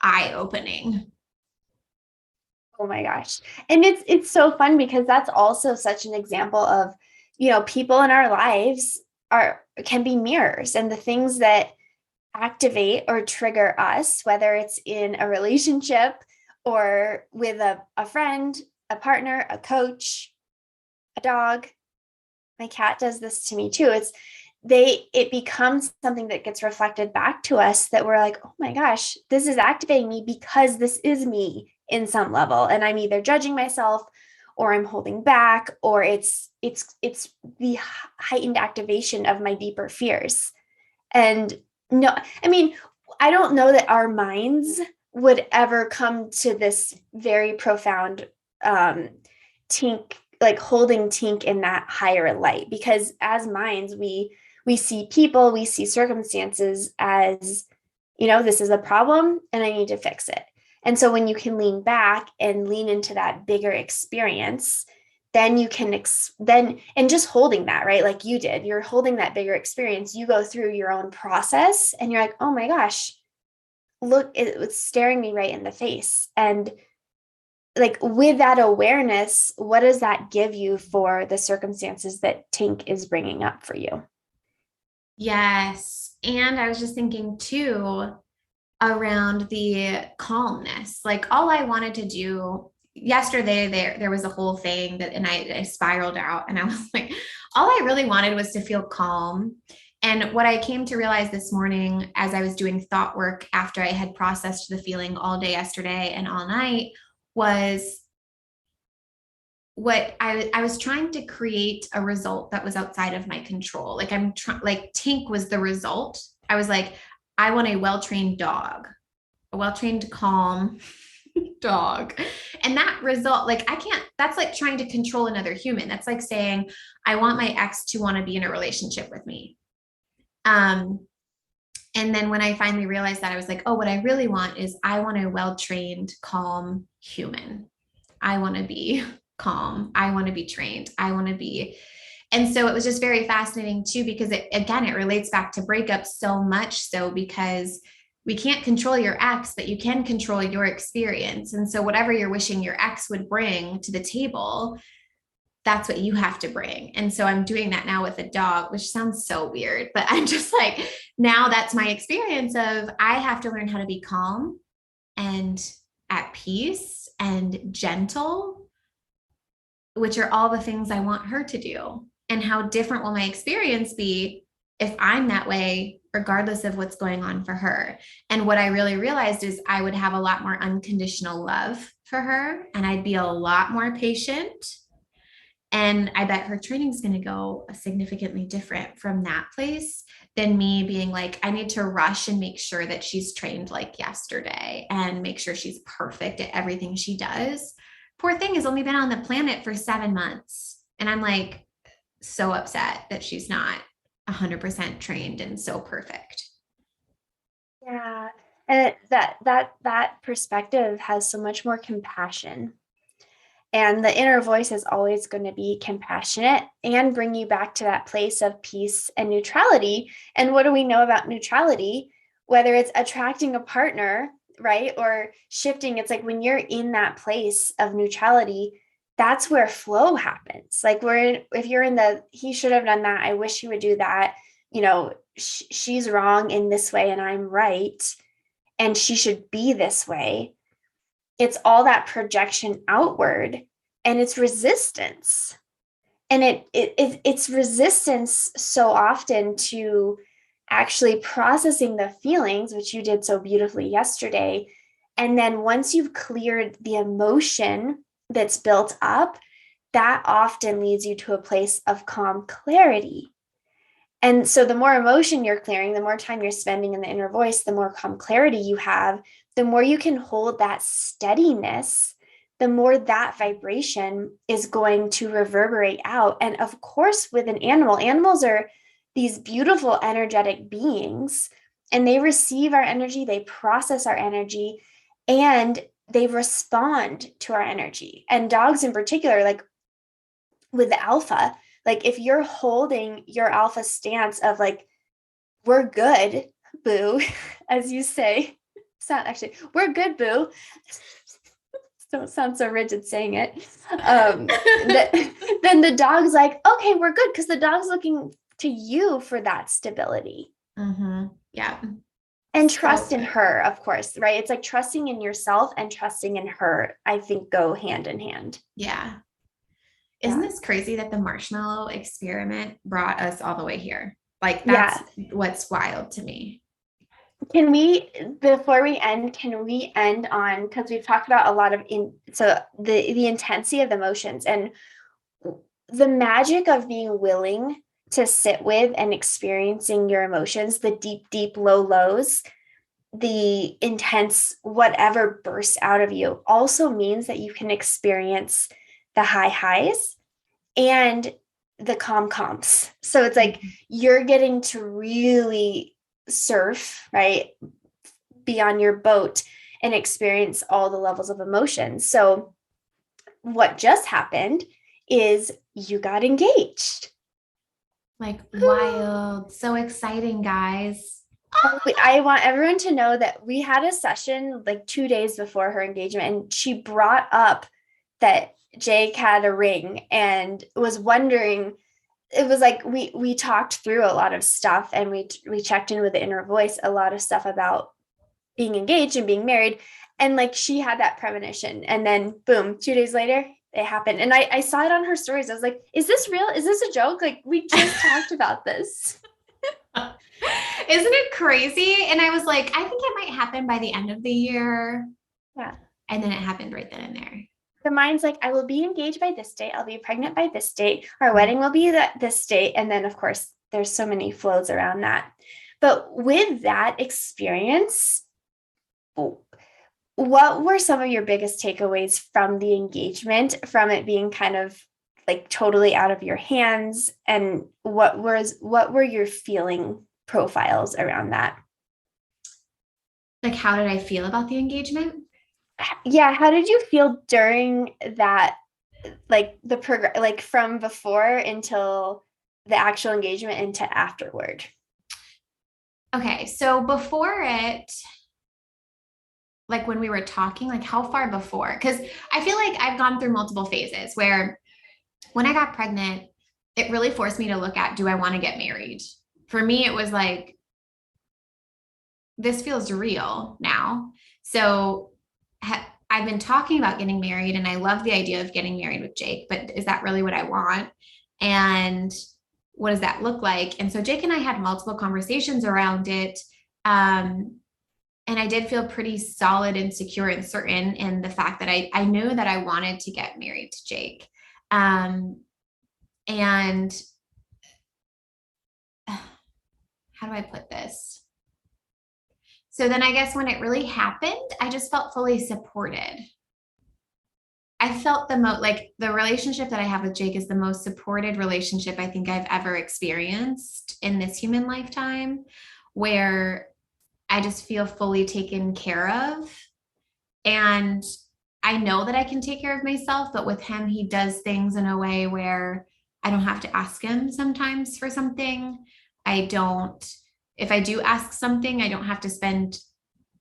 eye-opening. Oh my gosh. And it's so fun because that's also such an example of, people in our lives can be mirrors, and the things that activate or trigger us, whether it's in a relationship or with a friend, a partner, a coach, a dog. My cat does this to me too. It becomes something that gets reflected back to us that we're like, oh my gosh, this is activating me because this is me in some level. And I'm either judging myself or I'm holding back, or it's the heightened activation of my deeper fears. And no, I mean, I don't know that our minds would ever come to this very profound Tink, like holding Tink in that higher light, because as minds, we see people, we see circumstances as, this is a problem and I need to fix it. And so when you can lean back and lean into that bigger experience, then you can and just holding that, right? Like you did, you're holding that bigger experience, you go through your own process and you're like, oh my gosh, look, it's staring me right in the face. And like with that awareness, what does that give you for the circumstances that Tink is bringing up for you? Yes. And I was just thinking too, around the calmness, like all I wanted to do yesterday, there was a whole thing and I spiraled out, and I was like, all I really wanted was to feel calm. And what I came to realize this morning as I was doing thought work after I had processed the feeling all day yesterday and all night was what I was trying to create a result that was outside of my control. Like like Tink was the result. I was like, I want a well-trained dog, a well-trained, calm dog. And that result, like that's like trying to control another human. That's like saying, I want my ex to want to be in a relationship with me. And then when I finally realized that, I was like, oh, what I really want is I want a well-trained, calm human. I want to be calm. I want to be trained. I want to be. And so it was just very fascinating too, because it relates back to breakups so much so because we can't control your ex, but you can control your experience. And so whatever you're wishing your ex would bring to the table, that's what you have to bring. And so I'm doing that now with a dog, which sounds so weird, but I'm just like, now that's my experience of I have to learn how to be calm and at peace and gentle, which are all the things I want her to do. And how different will my experience be if I'm that way, regardless of what's going on for her? And what I really realized is I would have a lot more unconditional love for her, and I'd be a lot more patient. And I bet her training is going to go significantly different from that place than me being like, I need to rush and make sure that she's trained like yesterday and make sure she's perfect at everything she does. Poor thing has only been on the planet for 7 months. And I'm like so upset that she's not 100% trained and so perfect. Yeah. And that perspective has so much more compassion. And the inner voice is always going to be compassionate and bring you back to that place of peace and neutrality. And what do we know about neutrality? Whether it's attracting a partner, right? Or shifting, it's like when you're in that place of neutrality, that's where flow happens. Like if you're in the, he should have done that. I wish he would do that. She's wrong in this way and I'm right. And she should be this way. It's all that projection outward, and it's resistance. And it's resistance so often to actually processing the feelings, which you did so beautifully yesterday. And then once you've cleared the emotion that's built up, that often leads you to a place of calm clarity. And so the more emotion you're clearing, the more time you're spending in the inner voice, the more calm clarity you have, the more you can hold that steadiness, the more that vibration is going to reverberate out. And of course, with an animal, animals are these beautiful energetic beings, and they receive our energy, they process our energy, and they respond to our energy. And dogs in particular, like with the alpha, like if you're holding your alpha stance of like, we're good, boo, as you say, we're good, boo. Don't sound so rigid saying it. Then the dog's like, okay, we're good, because the dog's looking to you for that stability. Mm-hmm. Yeah. And trust in her, of course, right? It's like trusting in yourself and trusting in her, I think, go hand in hand. Yeah. Isn't this crazy that the Marshmallow Experiment brought us all the way here? Like that's what's wild to me. Can we, before we end, on, because we've talked about a lot of the intensity of the emotions and the magic of being willing to sit with and experiencing your emotions, the deep, deep low lows, the intense whatever bursts out of you also means that you can experience the high highs and the calm comps. So it's like you're getting to really surf, right? Be on your boat and experience all the levels of emotion. So what just happened is you got engaged. Like wild, so exciting, guys. I want everyone to know that we had a session like 2 days before her engagement, and she brought up that Jake had a ring and was wondering. It was like we talked through a lot of stuff, and we checked in with the inner voice, a lot of stuff about being engaged and being married, and like she had that premonition, and then boom, 2 days later it happened. And I saw it on her stories. I was like, is this real? Is this a joke? Like we just talked about this. Isn't it crazy? And I was like, I think it might happen by the end of the year. Yeah. And then it happened right then and there. The mind's like, I will be engaged by this date. I'll be pregnant by this date. Our wedding will be this date. And then, of course, there's so many flows around that. But with that experience, what were some of your biggest takeaways from the engagement, from it being kind of like totally out of your hands? And what were your feeling profiles around that? Like, how did I feel about the engagement? Yeah, how did you feel during that, like like from before until the actual engagement into afterward? Okay, so before it, like when we were talking, like how far before? Because I feel like I've gone through multiple phases where when I got pregnant, it really forced me to look at, do I want to get married? For me, it was like, this feels real now. So I've been talking about getting married and I love the idea of getting married with Jake, but is that really what I want? And what does that look like? And so Jake and I had multiple conversations around it. And I did feel pretty solid and secure and certain in the fact that I knew that I wanted to get married to Jake. Um, and how do I put this? So then I guess when it really happened, I just felt fully supported. I felt the most like the relationship that I have with Jake is the most supported relationship I think I've ever experienced in this human lifetime, where I just feel fully taken care of. And I know that I can take care of myself, but with him, he does things in a way where I don't have to ask him sometimes for something. I don't, if I do ask something, I don't have to spend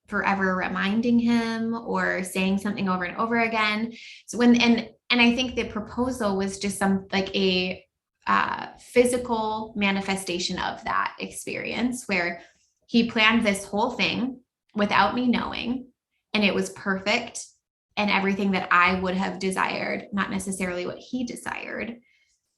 forever reminding him or saying something over and over again. So and I think the proposal was just some like a physical manifestation of that experience where he planned this whole thing without me knowing, and it was perfect and everything that I would have desired, not necessarily what he desired,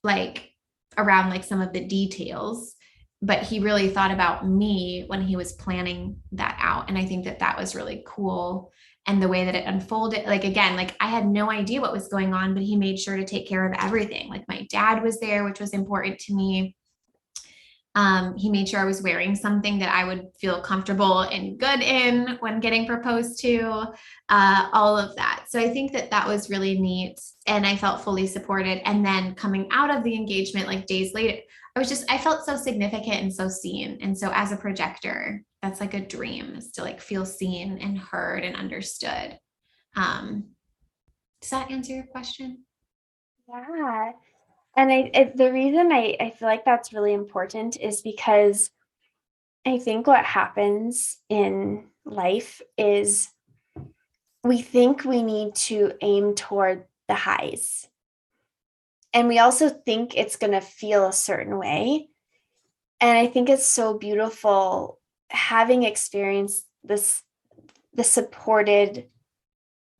like around like some of the details, but he really thought about me when he was planning that out. And I think that that was really cool. And the way that it unfolded, like, again, like I had no idea what was going on, but he made sure to take care of everything. Like my dad was there, which was important to me. He made sure I was wearing something that I would feel comfortable and good in when getting proposed to, all of that. So I think that that was really neat. And I felt fully supported. And then coming out of the engagement, like days later, I felt so significant and so seen. And so as a projector, that's like a dream, is to like feel seen and heard and understood. Um, does that answer your question? Yeah. And the reason I feel like that's really important is because I think what happens in life is we think we need to aim toward the highs. And we also think it's going to feel a certain way. And I think it's so beautiful having experienced the supported,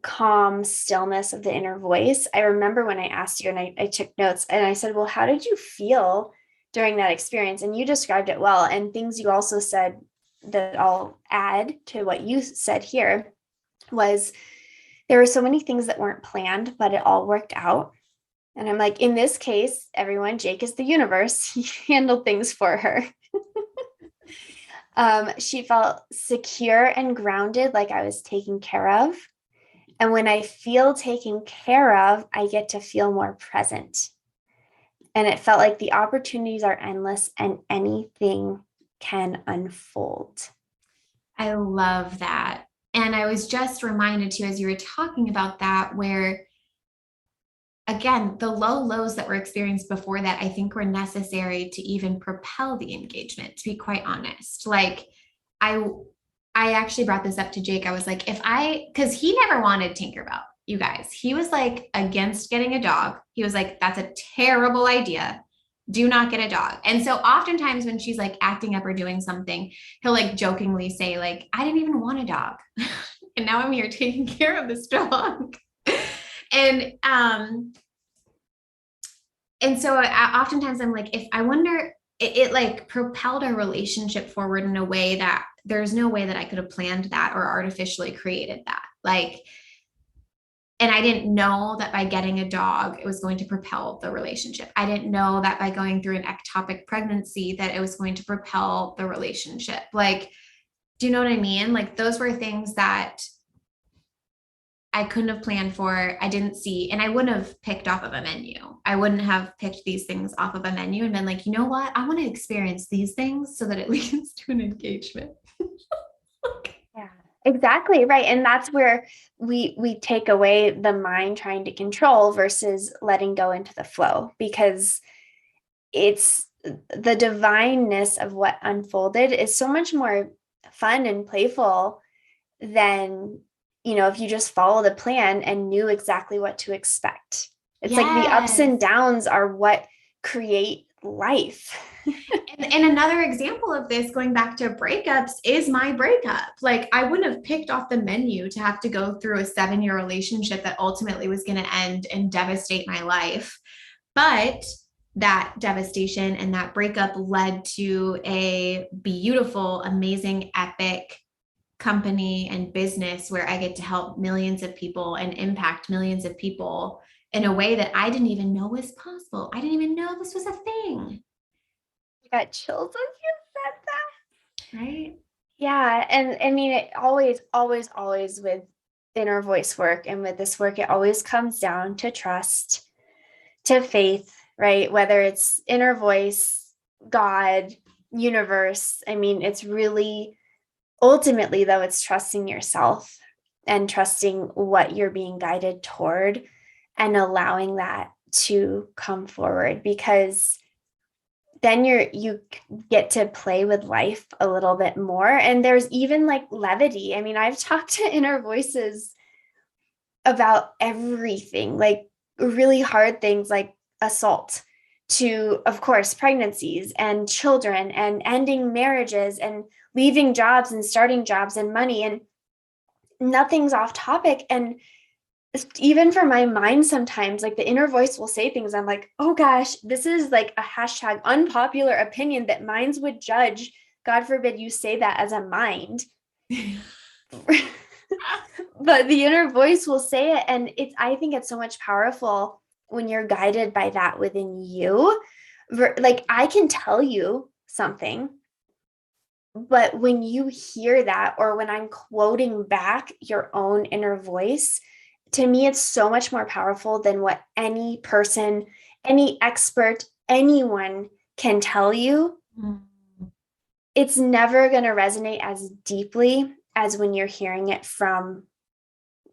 calm stillness of the inner voice. I remember when I asked you and I took notes and I said, well, how did you feel during that experience? And you described it well. And things you also said that I'll add to what you said here was there were so many things that weren't planned, but it all worked out. And I'm like, in this case, everyone, Jake is the universe. He handled things for her. She felt secure and grounded, like I was taken care of. And when I feel taken care of, I get to feel more present. And it felt like the opportunities are endless and anything can unfold. I love that. And I was just reminded too, as you were talking about that, where again, the low lows that were experienced before that, I think were necessary to even propel the engagement, to be quite honest. Like I I actually brought this up to Jake. I was like, because he never wanted Tinkerbell, you guys. He was like against getting a dog. He was like, that's a terrible idea. Do not get a dog. And so oftentimes when she's like acting up or doing something, he'll like jokingly say, like, I didn't even want a dog. And now I'm here taking care of this dog. And and so oftentimes I'm like, if I wonder, it like propelled our relationship forward in a way that there's no way that I could have planned that or artificially created that. Like, and I didn't know that by getting a dog, it was going to propel the relationship. I didn't know that by going through an ectopic pregnancy, that it was going to propel the relationship. Like, do you know what I mean? Like, those were things that I couldn't have planned for. I didn't see, and I wouldn't have picked off of a menu. I wouldn't have picked these things off of a menu and been like, you know what? I want to experience these things so that it leads to an engagement. Yeah. Exactly, right. And that's where we take away the mind trying to control versus letting go into the flow, because it's the divineness of what unfolded is so much more fun and playful than, if you just follow the plan and knew exactly what to expect. It's like the ups Yes. and downs are what create life. And another example of this, going back to breakups, is my breakup. Like, I wouldn't have picked off the menu to have to go through a 7 year relationship that ultimately was going to end and devastate my life. But that devastation and that breakup led to a beautiful, amazing, epic company and business where I get to help millions of people and impact millions of people in a way that I didn't even know was possible. I didn't even know this was a thing. I got chills when you said that. Right? Yeah. And I mean, it always, always, always with inner voice work and with this work, it always comes down to trust, to faith, right? Whether it's inner voice, God, universe. I mean, it's really ultimately, though, it's trusting yourself and trusting what you're being guided toward and allowing that to come forward, because then you get to play with life a little bit more. And there's even like levity. I mean, I've talked to inner voices about everything, like really hard things like assault, to, of course, pregnancies and children and ending marriages and leaving jobs and starting jobs and money. And nothing's off topic. And even for my mind, sometimes like the inner voice will say things. I'm like, oh gosh, this is like a hashtag unpopular opinion that minds would judge. God forbid you say that as a mind. But the inner voice will say it. And I think it's so much powerful when you're guided by that within you. Like, I can tell you something, but when you hear that, or when I'm quoting back your own inner voice, to me, it's so much more powerful than what any person, any expert, anyone can tell you. Mm. It's never going to resonate as deeply as when you're hearing it from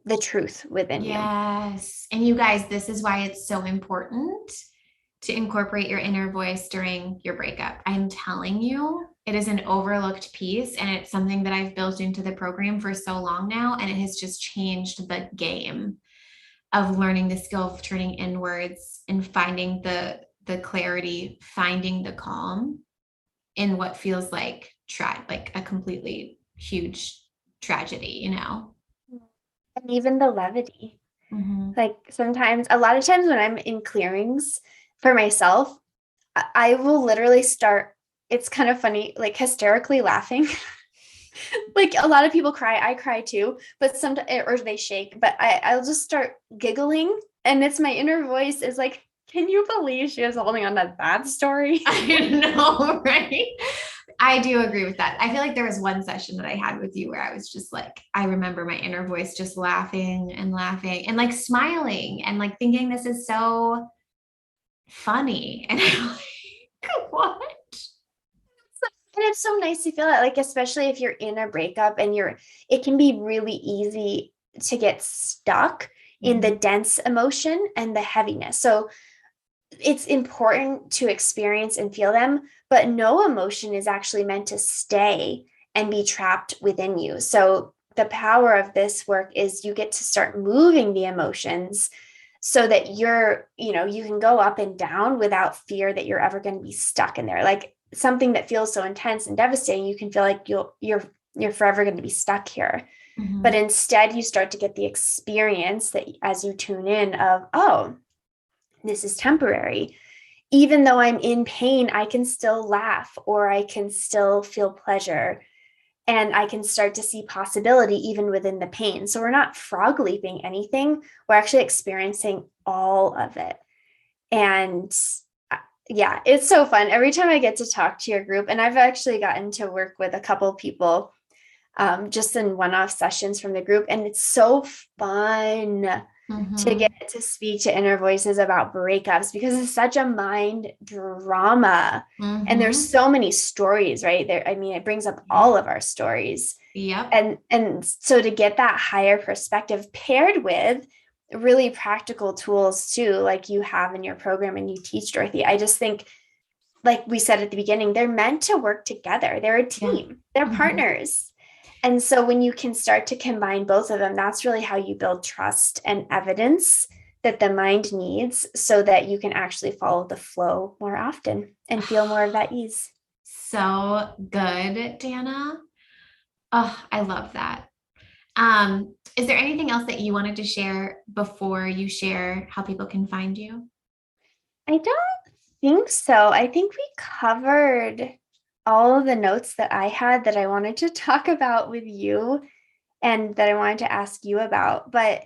the truth within you. Yes. And you guys, this is why it's so important to incorporate your inner voice during your breakup. I'm telling you, it is an overlooked piece, and it's something that I've built into the program for so long now. And it has just changed the game of learning the skill of turning inwards and finding the clarity, finding the calm in what feels like a completely huge tragedy, you know? And even the levity. Mm-hmm. Like, a lot of times when I'm in clearings for myself, I will literally start, it's kind of funny, like hysterically laughing. Like, a lot of people cry, I cry too, but sometimes, or they shake, but I'll just start giggling. And it's my inner voice is like, can you believe she was holding on to that story? I know, right? I do agree with that. I feel like there was one session that I had with you where I was just like, I remember my inner voice just laughing and laughing and like smiling and like thinking this is so funny. And I'm like, what? And it's so nice to feel that, like, especially if you're in a breakup and it can be really easy to get stuck in the Mhm. dense emotion and the heaviness. So it's important to experience and feel them, but no emotion is actually meant to stay and be trapped within you. So the power of this work is you get to start moving the emotions so that you can go up and down without fear that you're ever going to be stuck in there. Like, something that feels so intense and devastating, you can feel like you're forever going to be stuck here. But Mhm. instead, you start to get the experience that as you tune in of, oh, this is temporary. Even though I'm in pain, I can still laugh, or I can still feel pleasure, and I can start to see possibility even within the pain. So we're not frog leaping anything. We're actually experiencing all of it. And yeah, it's so fun. Every time I get to talk to your group, and I've actually gotten to work with a couple people just in one-off sessions from the group, and it's so fun to get Mm-hmm. to speak to inner voices about breakups because it's such a mind drama. And there's Mm-hmm. so many stories, right? There, I mean, it brings up Yeah. all of our stories. Yep. And so to get that higher perspective paired with really practical tools too, like you have in your program and you teach, Dorothy, I just think, like we said at the beginning, they're meant to work together. They're a Yeah. team, they're Mm-hmm. partners. And so when you can start to combine both of them, that's really how you build trust and evidence that the mind needs so that you can actually follow the flow more often and feel more of that ease. So good, Dana. Oh, I love that. Is there anything else that you wanted to share before you share how people can find you? I don't think so. I think we covered all of the notes that I had that I wanted to talk about with you and that I wanted to ask you about. But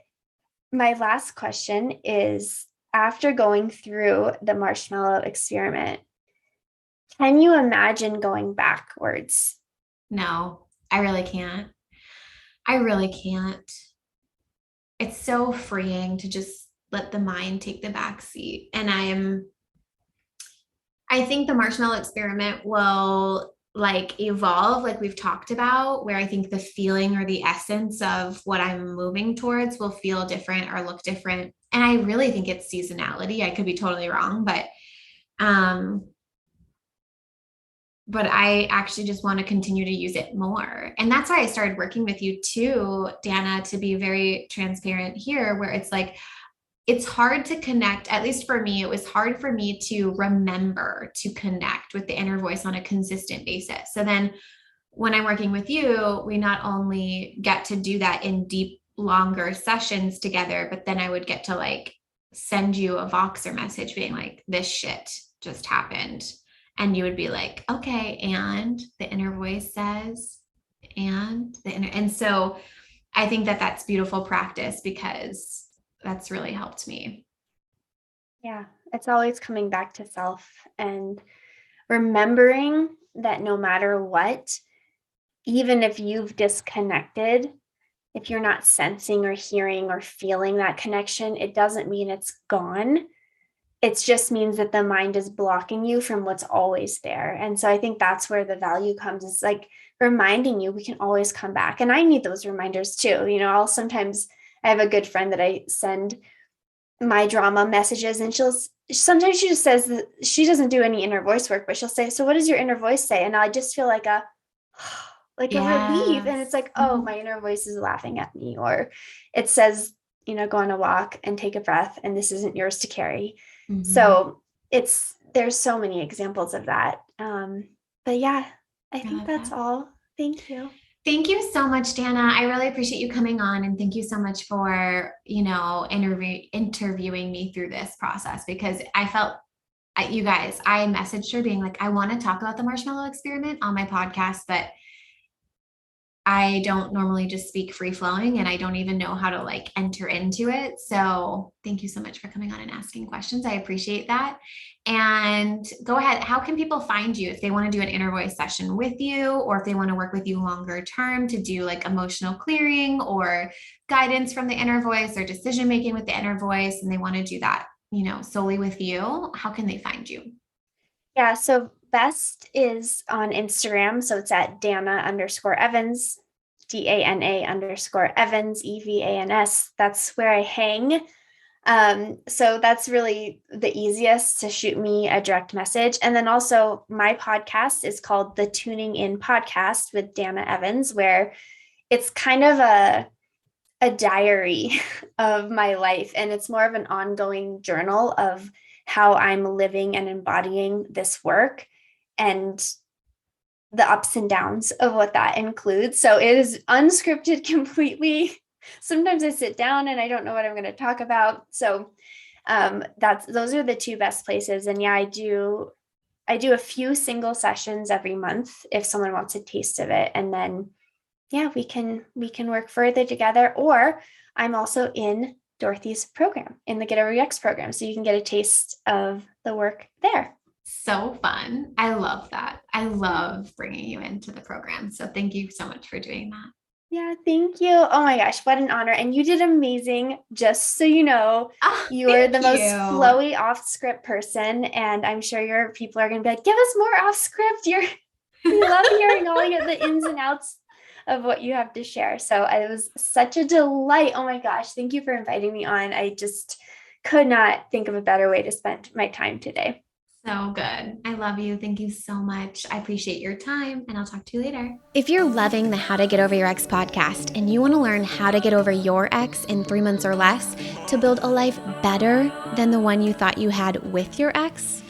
my last question is, after going through the marshmallow experiment, can you imagine going backwards? No, I really can't. I really can't. It's so freeing to just let the mind take the back seat. And I think the marshmallow experiment will like evolve, like we've talked about, where I think the feeling or the essence of what I'm moving towards will feel different or look different. And I really think it's seasonality. I could be totally wrong, um, but I actually just want to continue to use it more. And that's why I started working with you too, Dana, to be very transparent here, where it's like it's hard to connect. At least for me, it was hard for me to remember to connect with the inner voice on a consistent basis. So then when I'm working with you, we not only get to do that in deep, longer sessions together, but then I would get to like send you a Voxer message being like, this shit just happened. And you would be like, okay, and the inner voice says, and so I think that that's beautiful practice because that's really helped me. Yeah, it's always coming back to self and remembering that no matter what, even if you've disconnected, if you're not sensing or hearing or feeling that connection, it doesn't mean it's gone. It just means that the mind is blocking you from what's always there. And so I think that's where the value comes, is like reminding you we can always come back. And I need those reminders too. You know, I'll sometimes, I have a good friend that I send my drama messages, and she'll sometimes she just says that she doesn't do any inner voice work, but she'll say, so what does your inner voice say? And I just feel like a like a relief. And it's Yes. like, oh, Mhm. my inner voice is laughing at me. Or it says, you know, go on a walk and take a breath, and this isn't yours to carry. Mhm. So there's so many examples of that. But yeah, I I think love that's that. all. Thank you. Thank you so much, Dana. I really appreciate you coming on and thank you so much for, interviewing me through this process because I felt you guys, I messaged her being like, I want to talk about the marshmallow experiment on my podcast, but I don't normally just speak free flowing and I don't even know how to like enter into it. So thank you so much for coming on and asking questions. I appreciate that. And go ahead. How can people find you if they want to do an inner voice session with you, or if they want to work with you longer term to do like emotional clearing or guidance from the inner voice or decision making with the inner voice, and they want to do that, solely with you? How can they find you? Yeah, so best is on Instagram. So it's at Dana_Evans, DANA_Evans, EVANS. That's where I hang. So that's really the easiest to shoot me a direct message. And then also my podcast is called the Tuning In Podcast with Dana Evans, where it's kind of a diary of my life. And it's more of an ongoing journal of how I'm living and embodying this work and the ups and downs of what that includes. So it is unscripted completely. Sometimes I sit down and I don't know what I'm going to talk about. So that's those are the two best places. And yeah, I do a few single sessions every month if someone wants a taste of it. And then yeah, we can work further together. Or I'm also in Dorothy's program, in the Get Over UX program. So you can get a taste of the work there. So fun. I love that. I love bringing you into the program. So thank you so much for doing that. Yeah, thank you. Oh my gosh, what an honor. And you did amazing. Just so you know, Oh, you are thank the most you. flowy off script person. And I'm sure your people are going to be like, give us more off script. We love hearing all the ins and outs of what you have to share. So it was such a delight. Oh my gosh. Thank you for inviting me on. I just could not think of a better way to spend my time today. So good. I love you. Thank you so much. I appreciate your time, and I'll talk to you later. If you're loving the How to Get Over Your Ex podcast and you want to learn how to get over your ex in 3 months or less to build a life better than the one you thought you had with your ex,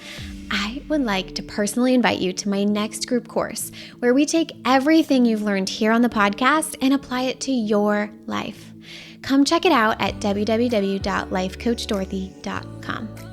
I would like to personally invite you to my next group course where we take everything you've learned here on the podcast and apply it to your life. Come check it out at www.lifecoachdorothy.com.